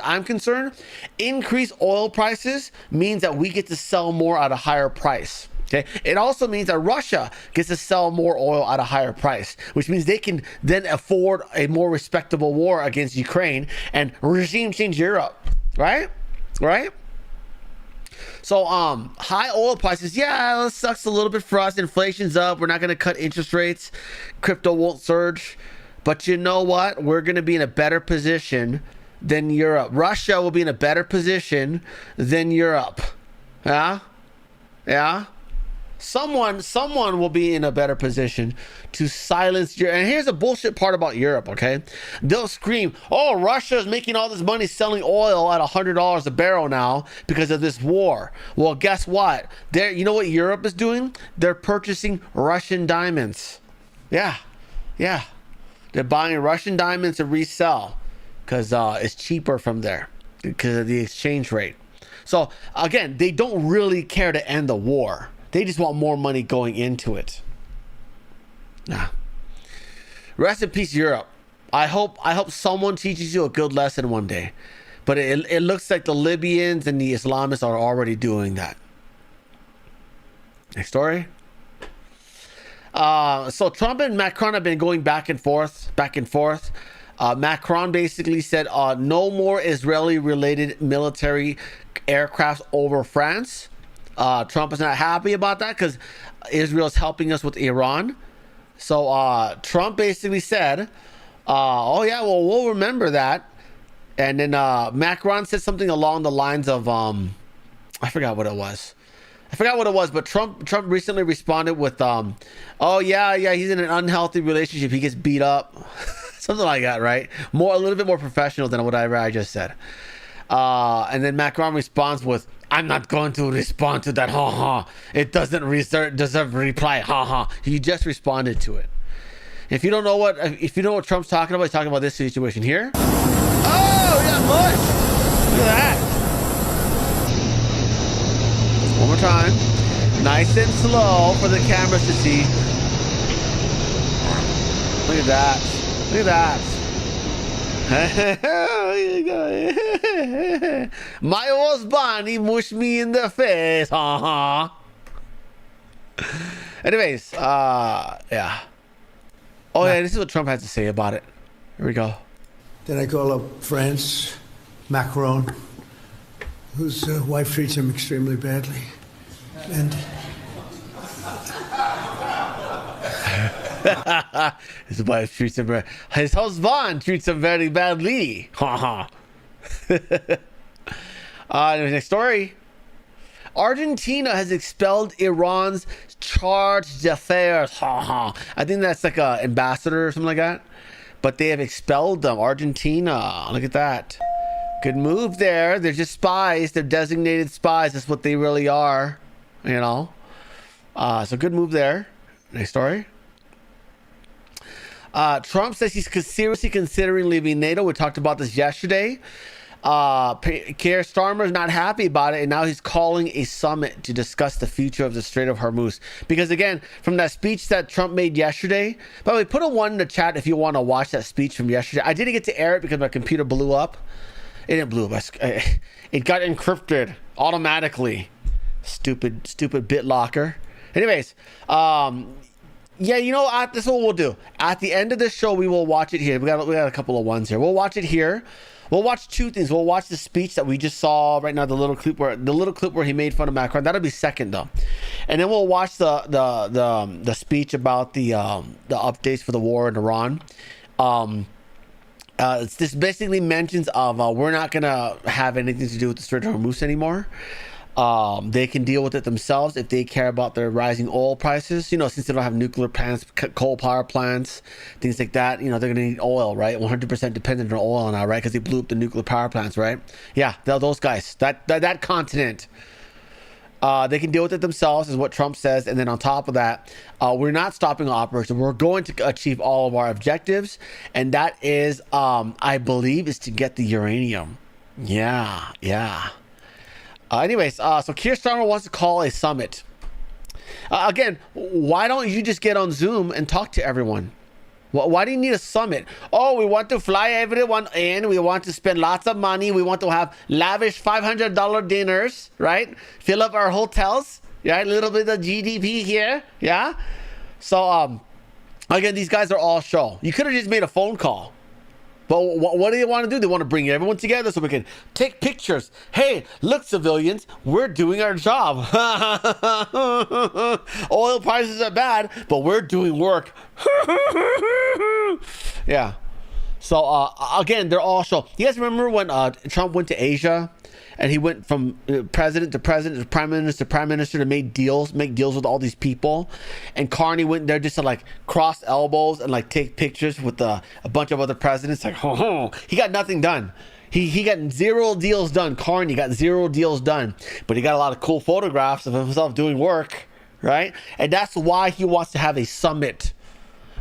I'm concerned, increased oil prices means that we get to sell more at a higher price. Okay. It also means that Russia gets to sell more oil at a higher price, which means they can then afford a more respectable war against Ukraine and regime change Europe. Right? So high oil prices, yeah, it sucks a little bit for us. Inflation's up. We're not going to cut interest rates. Crypto won't surge. But you know what? We're going to be in a better position than Europe. Russia will be in a better position than Europe. Yeah? Someone will be in a better position to silence Europe. And here's the bullshit part about Europe, okay? They'll scream, oh, Russia is making all this money selling oil at $100 a barrel now because of this war. Well, guess what? You know what Europe is doing? They're purchasing Russian diamonds. Yeah. They're buying Russian diamonds to resell because it's cheaper from there because of the exchange rate. So, again, they don't really care to end the war. They just want more money going into it. Nah. Rest in peace, Europe. I hope someone teaches you a good lesson one day. But it looks like the Libyans and the Islamists are already doing that. Next story. So Trump and Macron have been going back and forth. Macron basically said no more Israeli-related military aircrafts over France. Trump is not happy about that because Israel is helping us with Iran. So Trump basically said, oh yeah, well, we'll remember that. And then Macron said something along the lines of, I forgot what it was, but Trump recently responded with, oh yeah, he's in an unhealthy relationship. He gets beat up. Something like that, right? A little bit more professional than whatever I just said. And then Macron responds with, I'm not going to respond to that, It doesn't deserve a reply, He just responded to it. If you know what Trump's talking about, he's talking about this situation here. Oh, yeah, mush! Look at that. One more time. Nice and slow for the cameras to see. Look at that. My husband, he mushed me in the face. Anyways, yeah. Oh yeah, this is what Trump has to say about it. Here we go. Then I call up France, Macron, whose wife treats him extremely badly, and his wife treats him. His husband treats him very badly. Next story. Argentina has expelled Iran's charge d'affaires. I think that's like a ambassador or something like that. But they have expelled them. Argentina. Look at that. Good move there. They're just spies. They're designated spies. That's what they really are. You know. So good move there. Next story. Trump says he's seriously considering leaving NATO. We talked about this yesterday. Keir Starmer's not happy about it, and now he's calling a summit to discuss the future of the Strait of Hormuz. Because again, from that speech that Trump made yesterday, by the way, put a 1 in the chat if you want to watch that speech from yesterday. I didn't get to air it because my computer blew up. It didn't blow up. It got encrypted automatically. Stupid BitLocker. Anyways, yeah, you know, this is what we'll do. At the end of the show, we will watch it here. We got a couple of ones here. We'll watch it here. We'll watch 2 things. We'll watch the speech that we just saw right now, the little clip where he made fun of Macron. That'll be second though, and then we'll watch the speech about the updates for the war in Iran. This basically mentions of we're not gonna have anything to do with the Strait of Hormuz anymore. They can deal with it themselves if they care about their rising oil prices. You know, since they don't have nuclear plants, coal power plants, things like that. You know, they're going to need oil, right? 100% dependent on oil now, right? Because they blew up the nuclear power plants, right? Yeah, those guys, that continent. They can deal with it themselves, is what Trump says. And then on top of that, we're not stopping operation. We're going to achieve all of our objectives, and that is, I believe, is to get the uranium. Yeah. Anyways, so Keir Starmer wants to call a summit. Again, why don't you just get on Zoom and talk to everyone? Why do you need a summit? Oh, we want to fly everyone in. We want to spend lots of money. We want to have lavish $500 dinners, right? Fill up our hotels, yeah? A little bit of GDP here, yeah? So, again, these guys are all show. You could have just made a phone call. But what do they want to do? They want to bring everyone together so we can take pictures. Hey, look, civilians, we're doing our job. Oil prices are bad, but we're doing work. Yeah. So, again, they're all show. You guys remember when Trump went to Asia? And he went from president to president to prime minister to make deals with all these people. And Carney went there just to like cross elbows and like take pictures with a bunch of other presidents. Like, he got nothing done. He got 0 deals done. Carney got 0 deals done. But he got a lot of cool photographs of himself doing work, right? And that's why he wants to have a summit.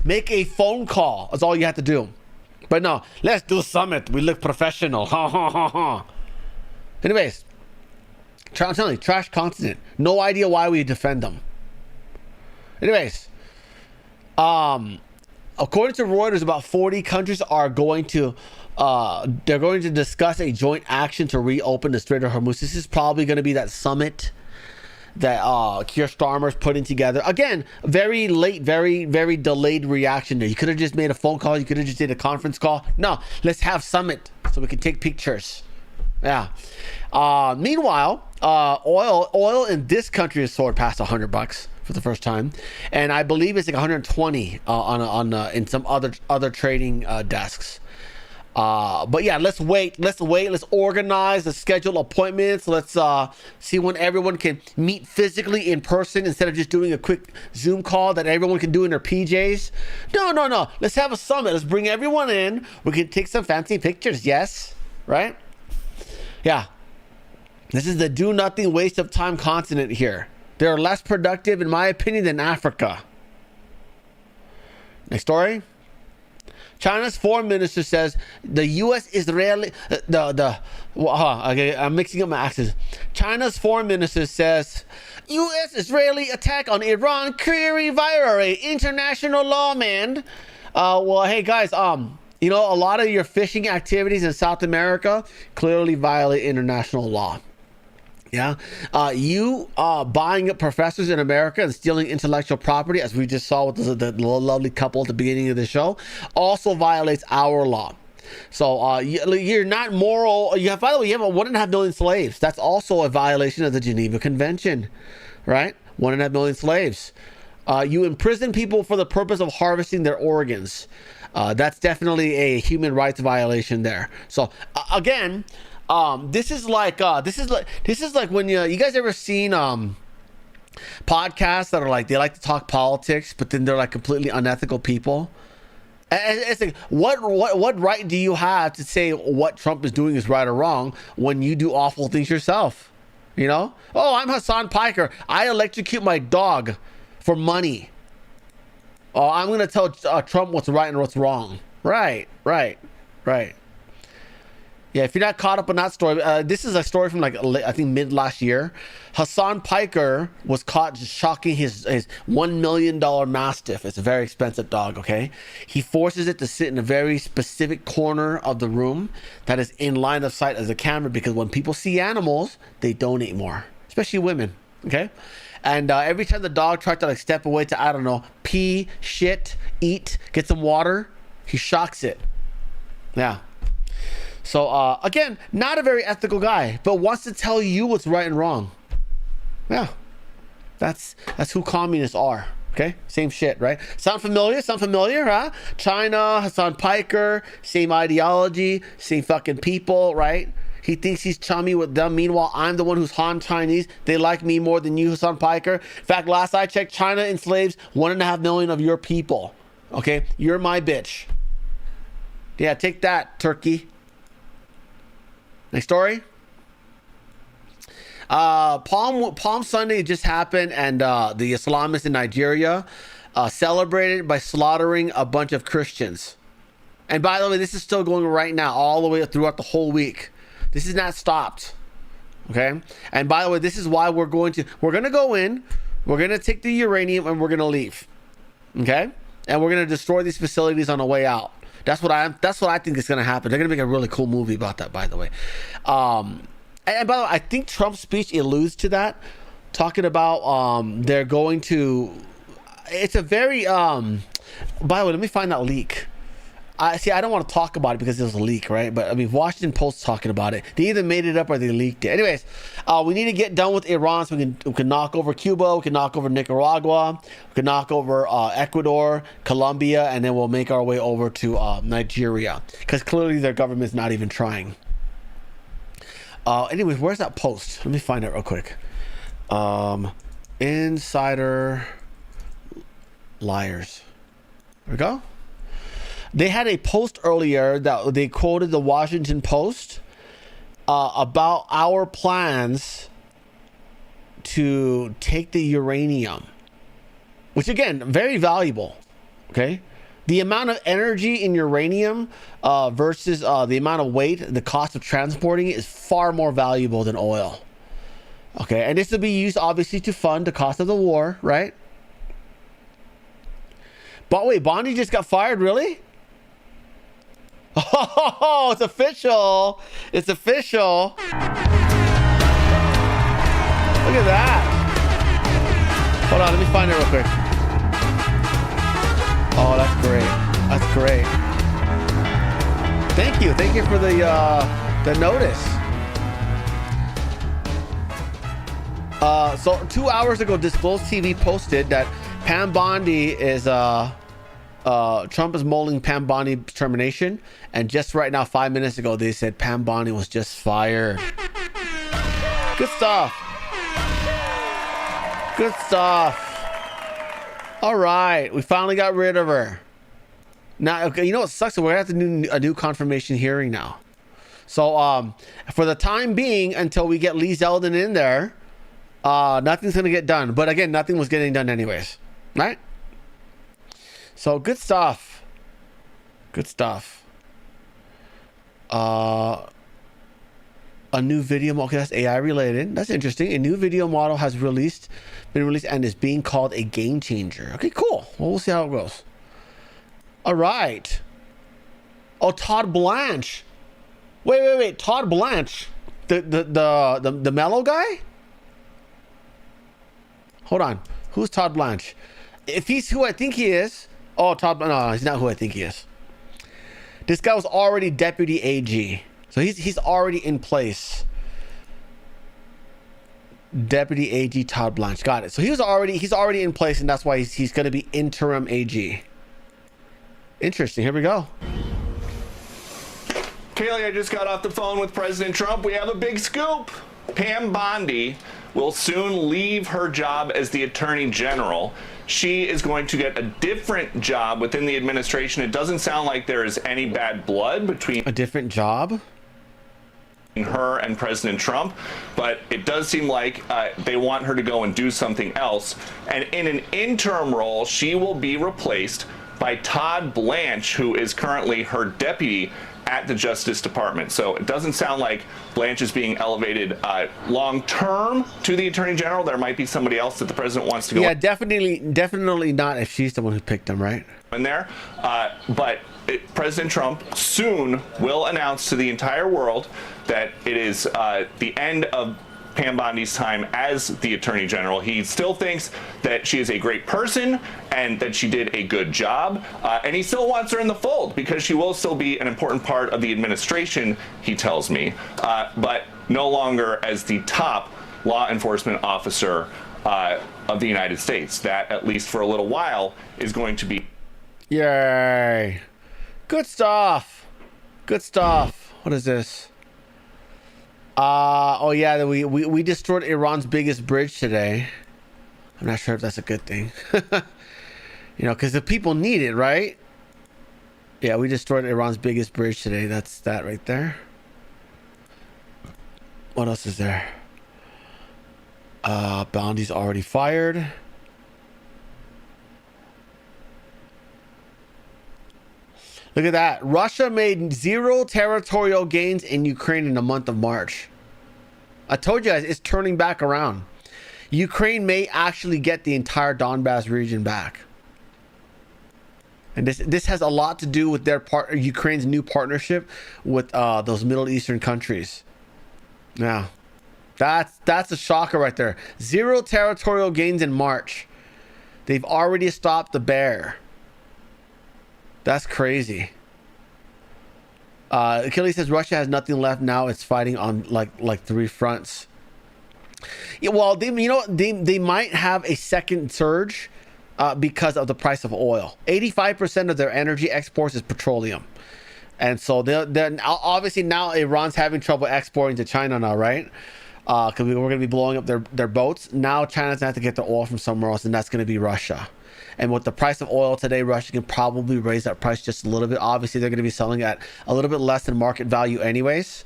Make a phone call. That's all you have to do. But no, let's do a summit. We look professional. Anyways, I'm telling you, trash continent. No idea why we defend them. Anyways, according to Reuters, about 40 countries are going to they're going to discuss a joint action to reopen the Strait of Hormuz. This is probably going to be that summit that Keir Starmer's putting together. Again, very late, very, very delayed reaction there. You could have just made a phone call. You could have just did a conference call. No, let's have summit so we can take pictures. Yeah. Meanwhile, oil in this country has soared past $100 for the first time, and I believe it's like 120 in some other trading desks. But yeah, let's wait. Let's organize. Let's schedule appointments. Let's see when everyone can meet physically in person instead of just doing a quick Zoom call that everyone can do in their PJs. No. Let's have a summit. Let's bring everyone in. We can take some fancy pictures. Yes, right? Yeah. This is the do nothing waste of time continent here. They're less productive, in my opinion, than Africa. Next story. China's foreign minister says the U.S. Israeli okay, I'm mixing up my accents. China's foreign minister says U.S. Israeli attack on Iran clearly violate international law, man. Well, hey guys, you know, a lot of your fishing activities in South America clearly violate international law. Yeah. You buying up professors in America and stealing intellectual property, as we just saw with the lovely couple at the beginning of the show, also violates our law. So you're not moral. By the way, you have 1.5 million slaves. That's also a violation of the Geneva Convention, right? 1.5 million slaves. You imprison people for the purpose of harvesting their organs. That's definitely a human rights violation there. So again, This is like when you guys ever seen podcasts that are like, they like to talk politics, but then they're like completely unethical people. And it's like, what right do you have to say what Trump is doing is right or wrong when you do awful things yourself? You know? Oh, I'm Hassan Piker. I electrocute my dog for money. Oh, I'm going to tell Trump what's right and what's wrong. Right. Yeah, if you're not caught up on that story, this is a story from like, I think mid last year. Hassan Piker was caught just shocking his $1 million Mastiff. It's a very expensive dog, okay? He forces it to sit in a very specific corner of the room that is in line of sight as a camera, because when people see animals, they donate more, especially women, okay? And every time the dog tried to like step away to, I don't know, pee, shit, eat, get some water, he shocks it. Yeah. So, again, not a very ethical guy, but wants to tell you what's right and wrong. Yeah. That's who communists are. Okay? Same shit, right? Sound familiar? Huh? China, Hassan Piker, same ideology, same fucking people, right? He thinks he's chummy with them. Meanwhile, I'm the one who's Han Chinese. They like me more than you, Hassan Piker. In fact, last I checked, China enslaves 1.5 million of your people. Okay? You're my bitch. Yeah, take that, Turkey. Next story. Palm Sunday just happened, and the Islamists in Nigeria celebrated by slaughtering a bunch of Christians. And by the way, this is still going right now, all the way throughout the whole week. This is not stopped. Okay. And by the way, this is why we're going to go in, we're going to take the uranium, and we're going to leave. Okay. And we're going to destroy these facilities on the way out. That's what I think is going to happen. They're going to make a really cool movie about that, by the way. And by the way, I think Trump's speech alludes to that, talking about they're going to. It's a very. By the way, let me find that leak. I don't want to talk about it because it was a leak, right? But I mean, Washington Post talking about it. They either made it up or they leaked it. Anyways, we need to get done with Iran so we can knock over Cuba, we can knock over Nicaragua, we can knock over Ecuador, Colombia, and then we'll make our way over to Nigeria, because clearly their government's not even trying. Anyways, where's that post? Let me find it real quick. Insider liars. There we go. They had a post earlier that they quoted the Washington Post about our plans to take the uranium, which again, very valuable. Okay. The amount of energy in uranium versus the amount of weight, the cost of transporting it is far more valuable than oil. Okay. And this will be used obviously to fund the cost of the war, right? But wait, Bondi just got fired, really? Oh, it's official. It's official. Look at that. Hold on, let me find it real quick. Oh, that's great. That's great. Thank you. Thank you for the notice. So 2 hours ago, Disclosed TV posted that Pam Bondi is Trump is mulling Pam Bondi's termination, and just right now, 5 minutes ago, they said Pam Bondi was just fired. Good stuff. Good stuff. All right, we finally got rid of her. Now, okay, you know what sucks? We're gonna have to do a new confirmation hearing now. So, for the time being, until we get Lee Zeldin in there, nothing's gonna get done. But again, nothing was getting done anyways, right? So good stuff. Good stuff. A new video. Okay, that's AI related. That's interesting. A new video model has been released and is being called a game changer. Okay, cool. Well, we'll see how it goes. All right. Oh, Todd Blanche. Wait. Todd Blanche, the mellow guy. Hold on. Who's Todd Blanche? If he's who I think he is. Oh, no, he's not who I think he is. This guy was already deputy AG, so he's already in place. Deputy AG Todd Blanche, got it. So he's already in place, and that's why he's going to be interim AG. Interesting. Here we go. Kaylee, I just got off the phone with President Trump. We have a big scoop. Pam Bondi will soon leave her job as the Attorney General. She is going to get a different job within the administration. It doesn't sound like there is any bad blood between A different job? her and President Trump, but it does seem like they want her to go and do something else. And in an interim role, she will be replaced by Todd Blanche, who is currently her deputy at the Justice Department. So it doesn't sound like Blanche is being elevated long term to the Attorney General. There might be somebody else that the president wants to go. Yeah, definitely not if she's the one who picked him, right? In there, but President Trump soon will announce to the entire world that it is the end of Pam Bondi's time as the Attorney General. He still thinks that she is a great person and that she did a good job, and he still wants her in the fold because she will still be an important part of the administration, he tells me, but no longer as the top law enforcement officer of the United States. That, at least for a little while, is going to be... Yay. Good stuff. Good stuff. What is this? Oh yeah, we destroyed Iran's biggest bridge today. I'm not sure if that's a good thing. You know, because the people need it, right? Yeah, we destroyed Iran's biggest bridge today. That's that right there. What else is there? Bounty's already fired. Look at that. Russia made 0 territorial gains in Ukraine in the month of March. I told you guys, it's turning back around. Ukraine may actually get the entire Donbass region back. And this has a lot to do with their Ukraine's new partnership with those Middle Eastern countries. Yeah. That's a shocker right there. 0 territorial gains in March. They've already stopped the bear. That's crazy. Achilles says Russia has nothing left now. It's fighting on like 3 fronts. Yeah, well, they might have a second surge because of the price of oil. 85% of their energy exports is petroleum, and so they're obviously now Iran's having trouble exporting to China now, right? Because we're going to be blowing up their boats. Now China's going to have to get the oil from somewhere else, and that's going to be Russia. And with the price of oil today, Russia can probably raise that price just a little bit. Obviously, they're going to be selling at a little bit less than market value, anyways.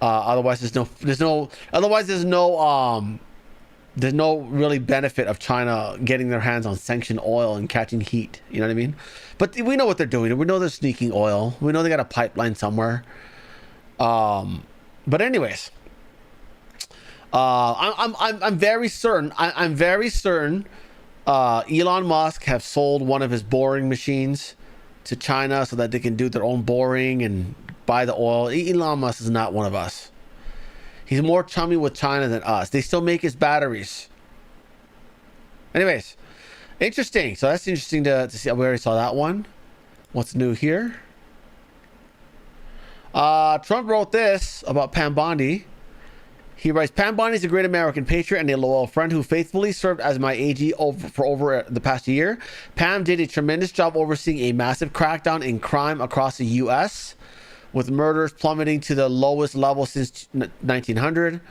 Otherwise, there's no really benefit of China getting their hands on sanctioned oil and catching heat. You know what I mean? But we know what they're doing. We know they're sneaking oil. We know they got a pipeline somewhere. But anyways, I'm very certain. I'm very certain. Elon Musk have sold one of his boring machines to China so that they can do their own boring and buy the oil. Elon Musk is not one of us. He's more chummy with China than us. They still make his batteries. Anyways, interesting. So that's interesting to see. We already saw that one. What's new here? Trump wrote this about Pam Bondi. He writes, Pam Bondi is a great American patriot and a loyal friend who faithfully served as my AG for over the past year. Pam did a tremendous job overseeing a massive crackdown in crime across the U.S., with murders plummeting to the lowest level since 1900.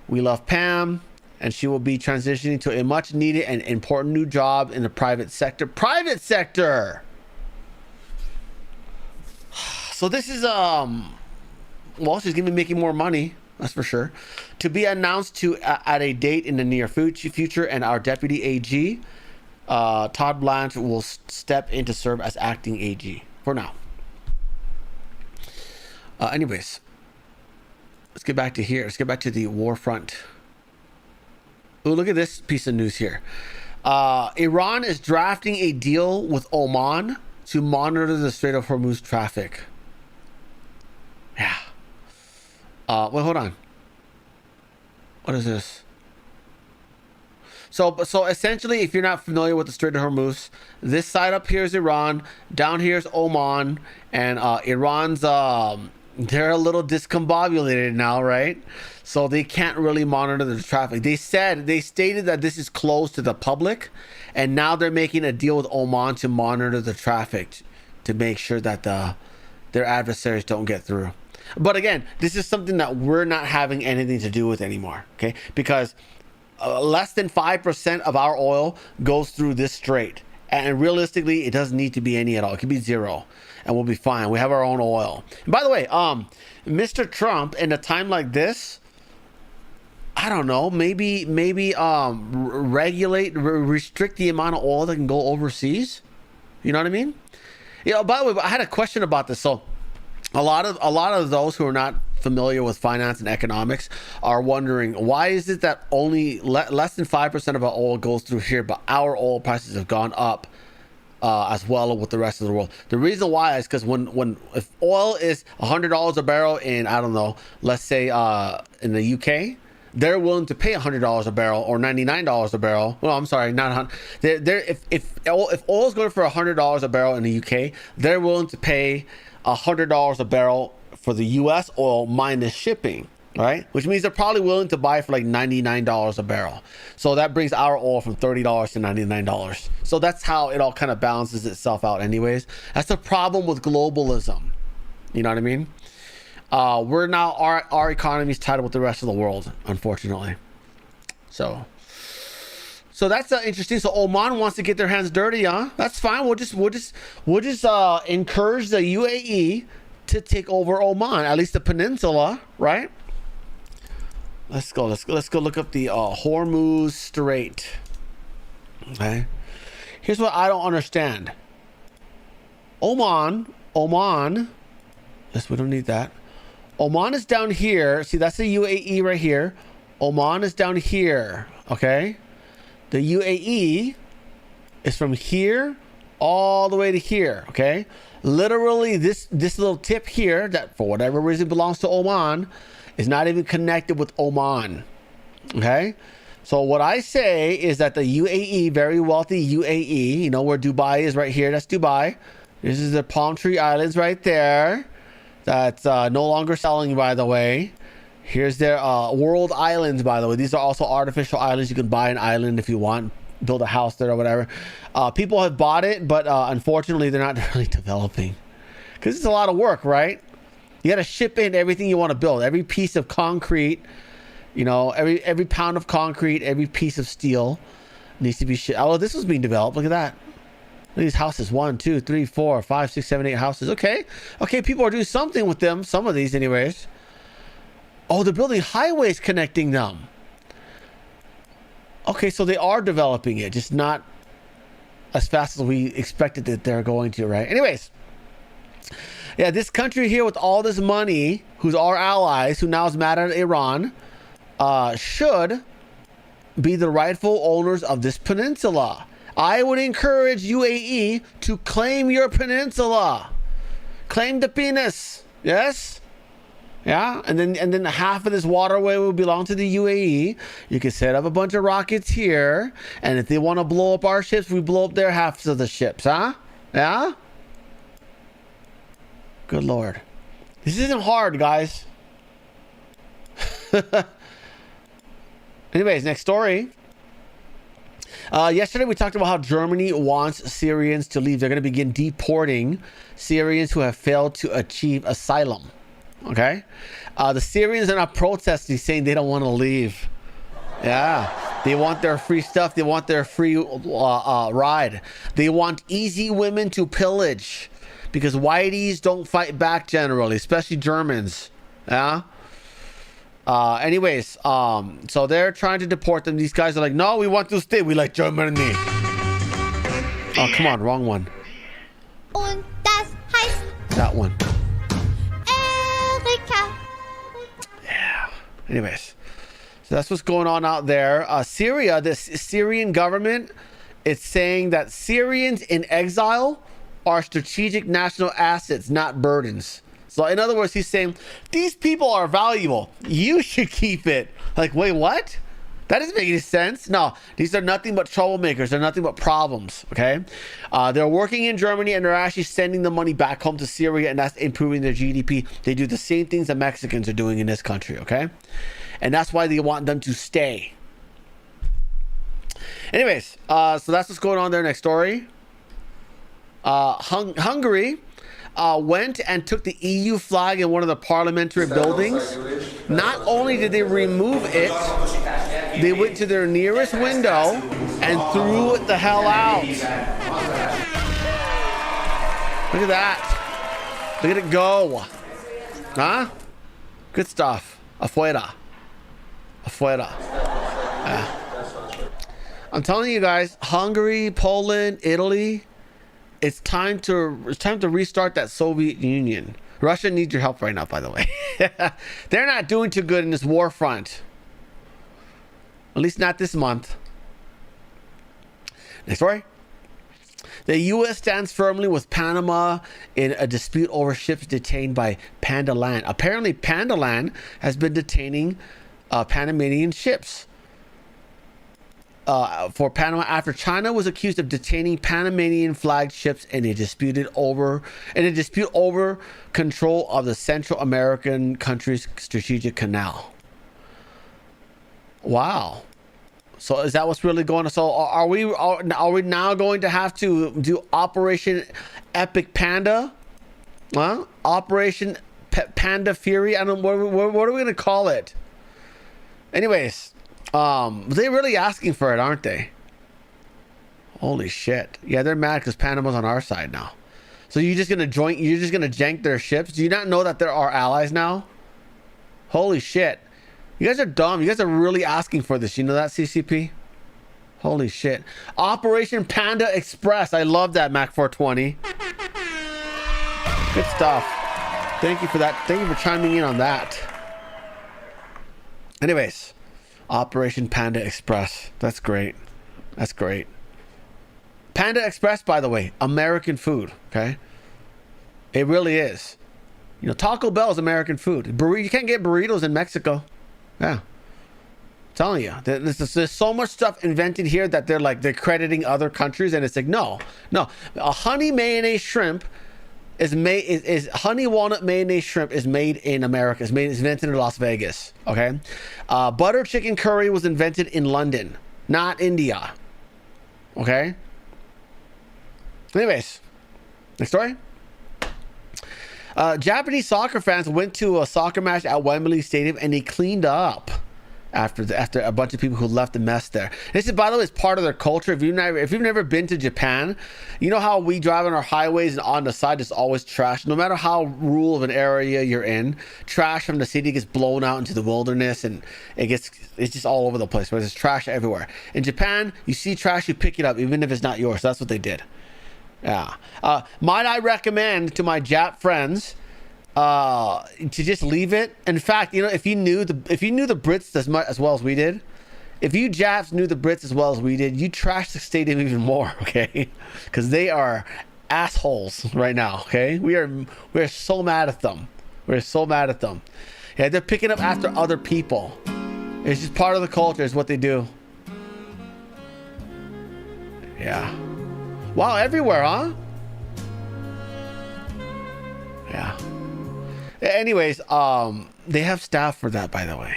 We love Pam, and she will be transitioning to a much needed and important new job in the private sector. Private sector! So this is, well, she's going to be making more money. That's for sure. To be announced at a date in the near future, and our deputy AG, Todd Blanche, will step in to serve as acting AG for now. Anyways, let's get back to here. Let's get back to the war front. Oh, look at this piece of news here. Iran is drafting a deal with Oman to monitor the Strait of Hormuz traffic. Yeah. Wait, hold on. What is this? So essentially, if you're not familiar with the Strait of Hormuz, this side up here is Iran, down here is Oman, and Iran's they're a little discombobulated now, right? So they can't really monitor the traffic. They stated that this is closed to the public, and now they're making a deal with Oman to monitor the traffic to make sure that their adversaries don't get through. But again, this is something that we're not having anything to do with anymore, okay? Because less than 5% of our oil goes through this strait. And realistically, it doesn't need to be any at all. It could be 0, and we'll be fine. We have our own oil. And by the way, Mr. Trump, in a time like this, I don't know, maybe restrict the amount of oil that can go overseas. You know what I mean? By the way, I had a question about this. So a lot of those who are not familiar with finance and economics are wondering, why is it that only less than 5% of our oil goes through here, but our oil prices have gone up as well with the rest of the world? The reason why is because if oil is $100 a barrel in, I don't know, let's say in the UK, they're willing to pay $100 a barrel or $99 a barrel. Well, I'm sorry, not 100. If oil is going for $100 a barrel in the UK, they're willing to pay $100 a barrel for the US oil minus shipping, right? Which means they're probably willing to buy for like $99 a barrel. So that brings our oil from $30 to $99. So that's how it all kind of balances itself out anyways. That's the problem with globalism. You know what I mean? We're now, our economy is tied with the rest of the world, unfortunately. So that's interesting. So Oman wants to get their hands dirty, huh? That's fine. We'll just encourage the UAE to take over Oman, at least the peninsula, right? Let's go look up the Hormuz Strait. Okay. Here's what I don't understand. Oman. Yes, we don't need that. Oman is down here. See, that's the UAE right here. Oman is down here. Okay. The UAE is from here all the way to here. Okay. Literally, this little tip here that for whatever reason belongs to Oman is not even connected with Oman. Okay. So what I say is that the UAE, very wealthy UAE, you know where Dubai is right here. That's Dubai. This is the Palm Tree Islands right there. That's no longer selling, by the way. Here's their world islands, by the way. These are also artificial islands. You can buy an island if you want, build a house there or whatever. People have bought it, but unfortunately, they're not really developing because it's a lot of work, right? You got to ship in everything you want to build, every piece of concrete, you know, every pound of concrete, every piece of steel needs to be shipped. Oh, this was being developed. Look at that. Look at these houses. 1, 2, 3, 4, 5, 6, 7, 8 houses. Okay, people are doing something with them. Some of these, anyways. Oh, they're building highways connecting them. Okay, so they are developing it, just not as fast as we expected that they're going to, right? Anyways, yeah, this country here with all this money, who's our allies, who now is mad at Iran, should be the rightful owners of this peninsula. I would encourage UAE to claim your peninsula. Claim the penis. Yes? Yeah, and then half of this waterway will belong to the UAE. You can set up a bunch of rockets here, and if they want to blow up our ships, we blow up their halves of the ships, huh? Yeah? Good Lord. This isn't hard, guys. Anyways, next story. Yesterday we talked about how Germany wants Syrians to leave. They're going to begin deporting Syrians who have failed to achieve asylum. Okay, the Syrians are not protesting, saying they don't want to leave. Yeah, they want their free stuff. They want their free ride. They want easy women to pillage because whiteys don't fight back generally, especially Germans. Yeah. Anyways, so they're trying to deport them. These guys are like, no, we want to stay. We like Germany. Oh, come on, wrong one. That one. Yeah. Anyways, so that's what's going on out there. Syria, the Syrian government, is saying that Syrians in exile are strategic national assets, not burdens. So in other words, he's saying these people are valuable. You should keep it. Like, wait, what? That doesn't make any sense. No, these are nothing but troublemakers. They're nothing but problems. Okay, they're working in Germany and they're actually sending the money back home to Syria, and that's improving their GDP. They do the same things that Mexicans are doing in this country. Okay, and that's why they want them to stay. Anyways, so that's what's going on there. Next story. Hungary went and took the EU flag in one of the parliamentary buildings. Not only did they remove it, they went to their nearest window and threw it the hell out. Look at that. Look at it go. Huh? Good stuff. Afuera. Afuera. I'm telling you guys, Hungary, Poland, Italy, it's time to restart that Soviet Union. Russia needs your help right now, by the way. They're not doing too good in this war front. At least not this month. Next story. The U.S. stands firmly with Panama in a dispute over ships detained by Pandaland. Apparently, Pandaland has been detaining Panamanian ships for Panama after China was accused of detaining Panamanian flagged ships in a dispute over control of the Central American country's strategic canal. Wow. So is that what's really going on? So are we now going to have to do Operation Epic Panda? Huh? Operation Panda Fury? I don't know. What are we going to call it? Anyways, they're really asking for it, aren't they? Holy shit. Yeah, they're mad because Panama's on our side now. So you're just going to jank their ships? Do you not know that they're our allies now? Holy shit. You guys are dumb. You guys are really asking for this. You know that, CCP? Holy shit. Operation Panda Express. I love that, Mac 420. Good stuff. Thank you for that. Thank you for chiming in on that. Anyways, Operation Panda Express. That's great. That's great. Panda Express, by the way, American food. Okay? It really is. You know, Taco Bell is American food. You can't get burritos in Mexico. Yeah, I'm telling you, there's so much stuff invented here that they're crediting other countries, and it's like no. A honey mayonnaise shrimp is honey walnut mayonnaise shrimp is made in America. It's invented in Las Vegas. Okay, butter chicken curry was invented in London, not India. Okay. Anyways, next story. Japanese soccer fans went to a soccer match at Wembley Stadium and they cleaned up after a bunch of people who left a mess there. This is, by the way, is part of their culture. If you've never been to Japan, you know how we drive on our highways and on the side there's always trash. No matter how rural of an area you're in, trash from the city gets blown out into the wilderness and it's just all over the place. But there's trash everywhere. In Japan, you see trash, you pick it up, even if it's not yours. That's what they did. Yeah. Might I recommend to my Jap friends to just leave it? In fact, you know, if you knew the Brits as well as we did, if you Japs knew the Brits as well as we did, you trash the stadium even more, okay? Because they are assholes right now, okay? We're so mad at them. We're so mad at them. Yeah, they're picking up after other people. It's just part of the culture. It's what they do. Yeah. Wow, everywhere, huh? Yeah. Anyways, they have staff for that, by the way.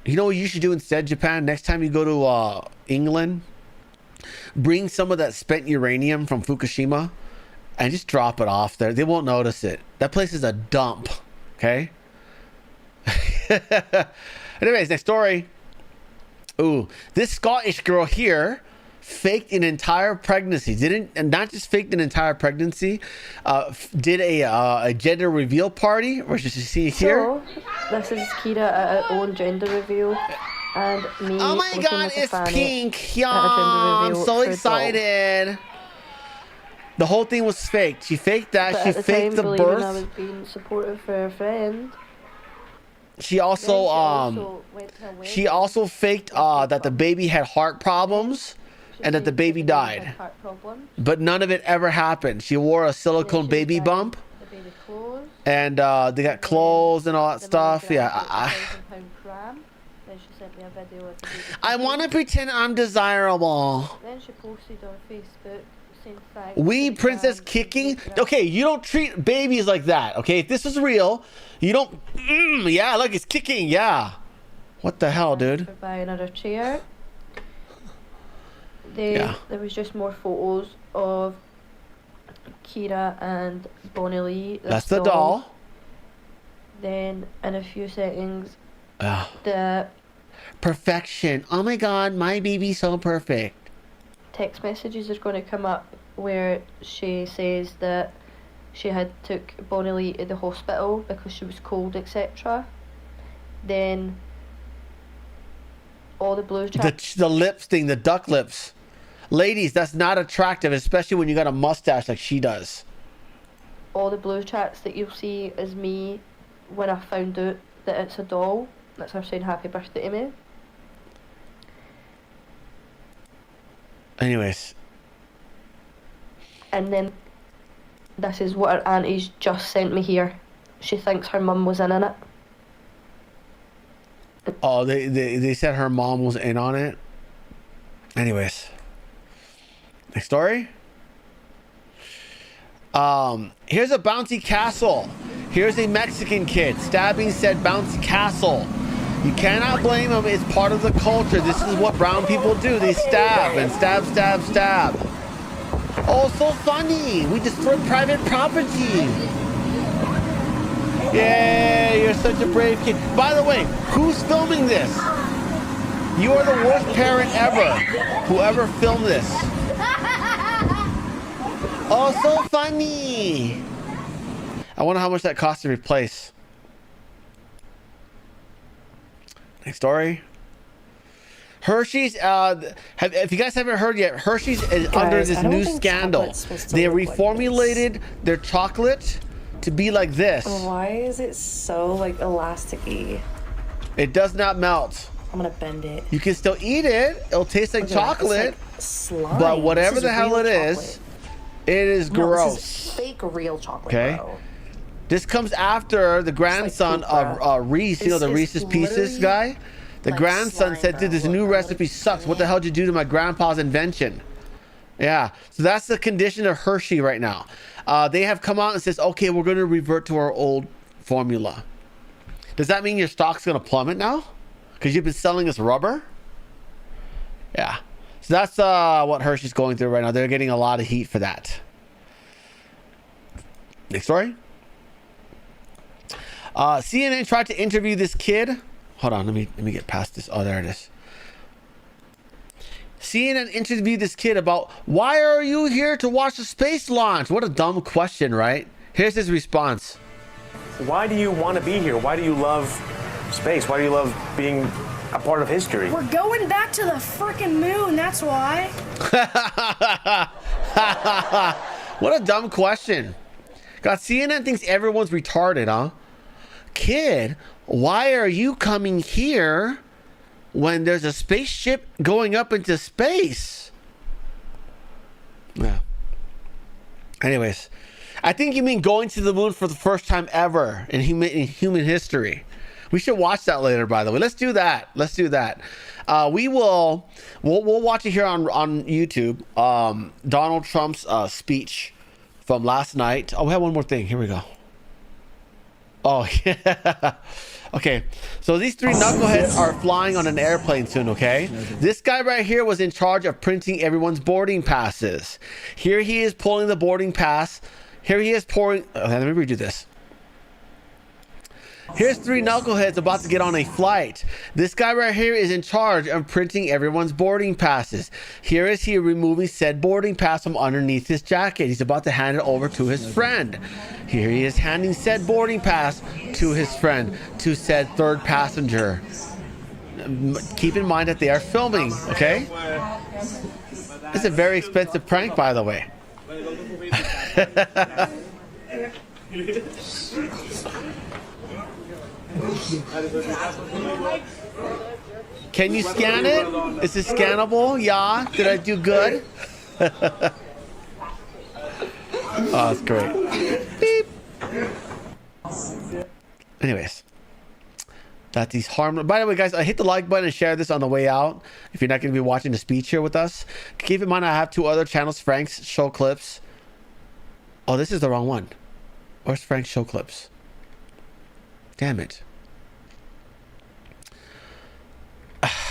You know what you should do instead, Japan? Next time you go to England, bring some of that spent uranium from Fukushima and just drop it off there. They won't notice it. That place is a dump, okay? Anyways, next story. Ooh, this Scottish girl here faked an entire pregnancy. Not just faked an entire pregnancy, did a gender reveal party, which you see here. So, this is Kira at her own gender reveal, and me. Oh my god, it's pink! Yeah, I'm so excited. The whole thing was faked. She faked that. But she faked the birth. I was being supportive for her friend. She also faked that the baby had heart problems. And that the baby died. But none of it ever happened. She wore a silicone baby bump. And they got clothes and all that stuff. Yeah. I want to pretend I'm desirable. Then she posted on Facebook saying thanks. We princess kicking. Okay, you don't treat babies like that. Okay, if this was real, you don't. Yeah, look, it's kicking. Yeah. What the hell, dude? For buying another chair. There was just more photos of Kira and Bonnie Lee. That's the doll. Then in a few settings, Ah. the Perfection. Oh my god, my baby's so perfect. text messages are going to come up where she says that she had took Bonnie Lee to the hospital because she was cold, etc. Then all the blue chats. The lips thing, the duck lips. Ladies, that's not attractive, especially when you got a mustache like she does. All the blue chats that you'll see is me when I found out that it's a doll. That's her saying happy birthday to me. Anyways. And then this is what her auntie's just sent me here. She thinks her mum was in it. Oh, they said her mom was in on it. Anyways. Next story. Here's a bouncy castle. Here's a Mexican kid stabbing said bouncy castle. You cannot blame them. It's part of the culture. This is what brown people do. They stab and stab, stab, stab. Oh, so funny. We destroyed private property. Yeah, you're such a brave kid. By the way, who's filming this? You are the worst parent ever. Whoever filmed this. Oh, so funny. I wonder how much that cost to replace. Next story. Hershey's, if you guys haven't heard yet, Hershey's is under this new scandal. They reformulated their chocolate to be like this. Why is it so like elasticy? It does not melt. I'm gonna bend it. You can still eat it. It'll taste like chocolate. Like slime. But whatever This the hell it real is, chocolate. it is No, gross. this is fake real chocolate, Okay. bro. This comes after the grandson poop, bro. of Reese, you know, the This is Reese's Pieces literally guy. The like grandson slime, said, dude, bro. this new recipe sucks. What the hell did you do to my grandpa's invention? Yeah, so that's the condition of Hershey right now. They have come out and says, okay, we're going to revert to our old formula. Does that mean your stock's going to plummet now? Because you've been selling us rubber? Yeah. So that's what Hershey's going through right now. They're getting a lot of heat for that. Next story. CNN tried to interview this kid. Hold on, let me get past this. Oh, there it is. CNN interviewed this kid about, why are you here to watch the space launch? What a dumb question, right? Here's his response. Why do you want to be here? Why do you love space? Why do you love being a part of history? We're going back to the frickin' moon, that's why. What a dumb question. God, CNN thinks everyone's retarded, huh? Kid, why are you coming here when there's a spaceship going up into space? Yeah. Anyways, I think you mean going to the moon for the first time ever in human history. We should watch that later, by the way. Let's do that. Let's do that. We'll watch it here on YouTube. Donald Trump's speech from last night. Oh, we have one more thing. Here we go. Oh, yeah. Okay, so these three knuckleheads are flying on an airplane soon, okay? This guy right here was in charge of printing everyone's boarding passes. Here he is pulling the boarding pass. Here he is pouring... let me redo this. Here's three knuckleheads about to get on a flight. This guy right here is in charge of printing everyone's boarding passes. Here is he removing said boarding pass from underneath his jacket. He's about to hand it over to his friend. Here he is handing said boarding pass to his friend, to said third passenger. Keep in mind that they are filming, okay? It's a very expensive prank, by the way. Can you scan it? Is it scannable? Yeah. Did I do good? Oh, that's great. Beep. Anyways, that's these harmless. By the way, guys, hit the like button and share this on the way out. If you're not going to be watching the speech here with us, keep in mind I have two other channels, Frank's Show Clips. Oh, this is the wrong one. Where's Frank's Show Clips? Damn it.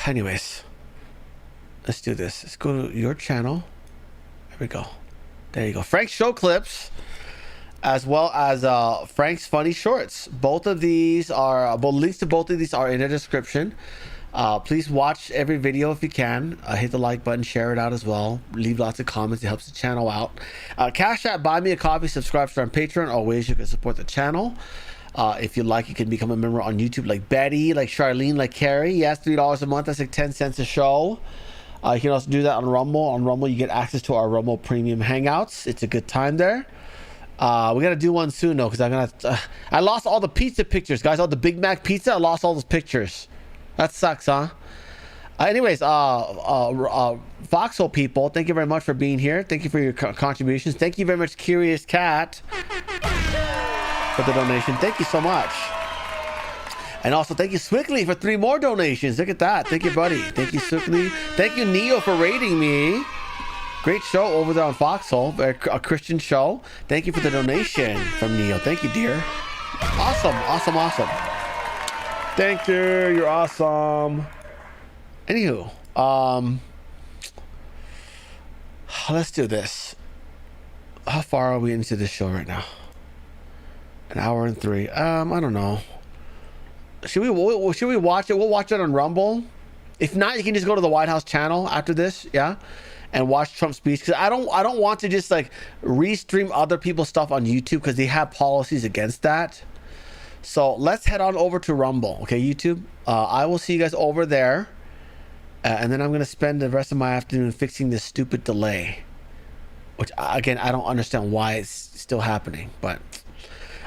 Anyways, let's do this. Let's go to your channel. There we go. There you go. Frank's show clips, as well as Frank's funny shorts. Both of these are, both links to both of these are in the description. Please watch every video if you can. Hit the like button, share it out as well. Leave lots of comments. It helps the channel out. Cash App, buy me a coffee, subscribe to our Patreon. All ways you can support the channel. If you like, you can become a member on YouTube like Betty, like Charlene, like Carrie. Yes, $3 a month. That's like 10 cents a show. You can also do that on Rumble. On Rumble, you get access to our Rumble Premium Hangouts. It's a good time there. We gotta do one soon though, because I lost all the pizza pictures, guys. All the Big Mac pizza, I lost all those pictures. That sucks, huh? Anyways, Foxhole people, thank you very much for being here. Thank you for your contributions. Thank you very much, Curious Cat, for the donation. Thank you so much. And also thank you, Swickly, for 3 more donations. Look at that. Thank you, buddy. Thank you, Swickly. Thank you, Neo, for rating me. Great show over there on Foxhole, a Christian show. Thank you for the donation from Neo. Thank you, dear. Awesome, awesome, awesome. Thank you. You're awesome. Anywho, let's do this. How far are we into this show right now? 1 hour and 3. I don't know. Should we watch it? We'll watch it on Rumble. If not, you can just go to the White House channel after this, yeah, and watch Trump's speech. Because I don't want to just like restream other people's stuff on YouTube because they have policies against that. So let's head on over to Rumble, okay, YouTube. I will see you guys over there, and then I'm gonna spend the rest of my afternoon fixing this stupid delay, which again I don't understand why it's still happening. But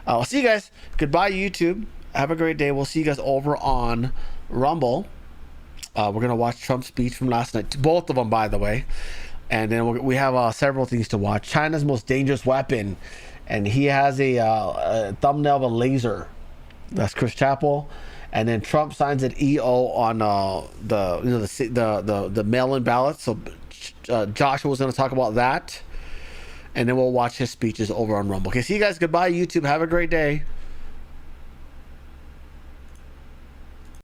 I'll see you guys. Goodbye, YouTube. Have a great day. We'll see you guys over on Rumble. We're gonna watch Trump's speech from last night, both of them, by the way, and then we have several things to watch. China's most dangerous weapon, and he has a thumbnail of a laser. That's Chris Chappell, and then Trump signs an EO on the mail-in ballots. So Joshua was gonna talk about that, and then we'll watch his speeches over on Rumble. Okay, see you guys. Goodbye, YouTube. Have a great day.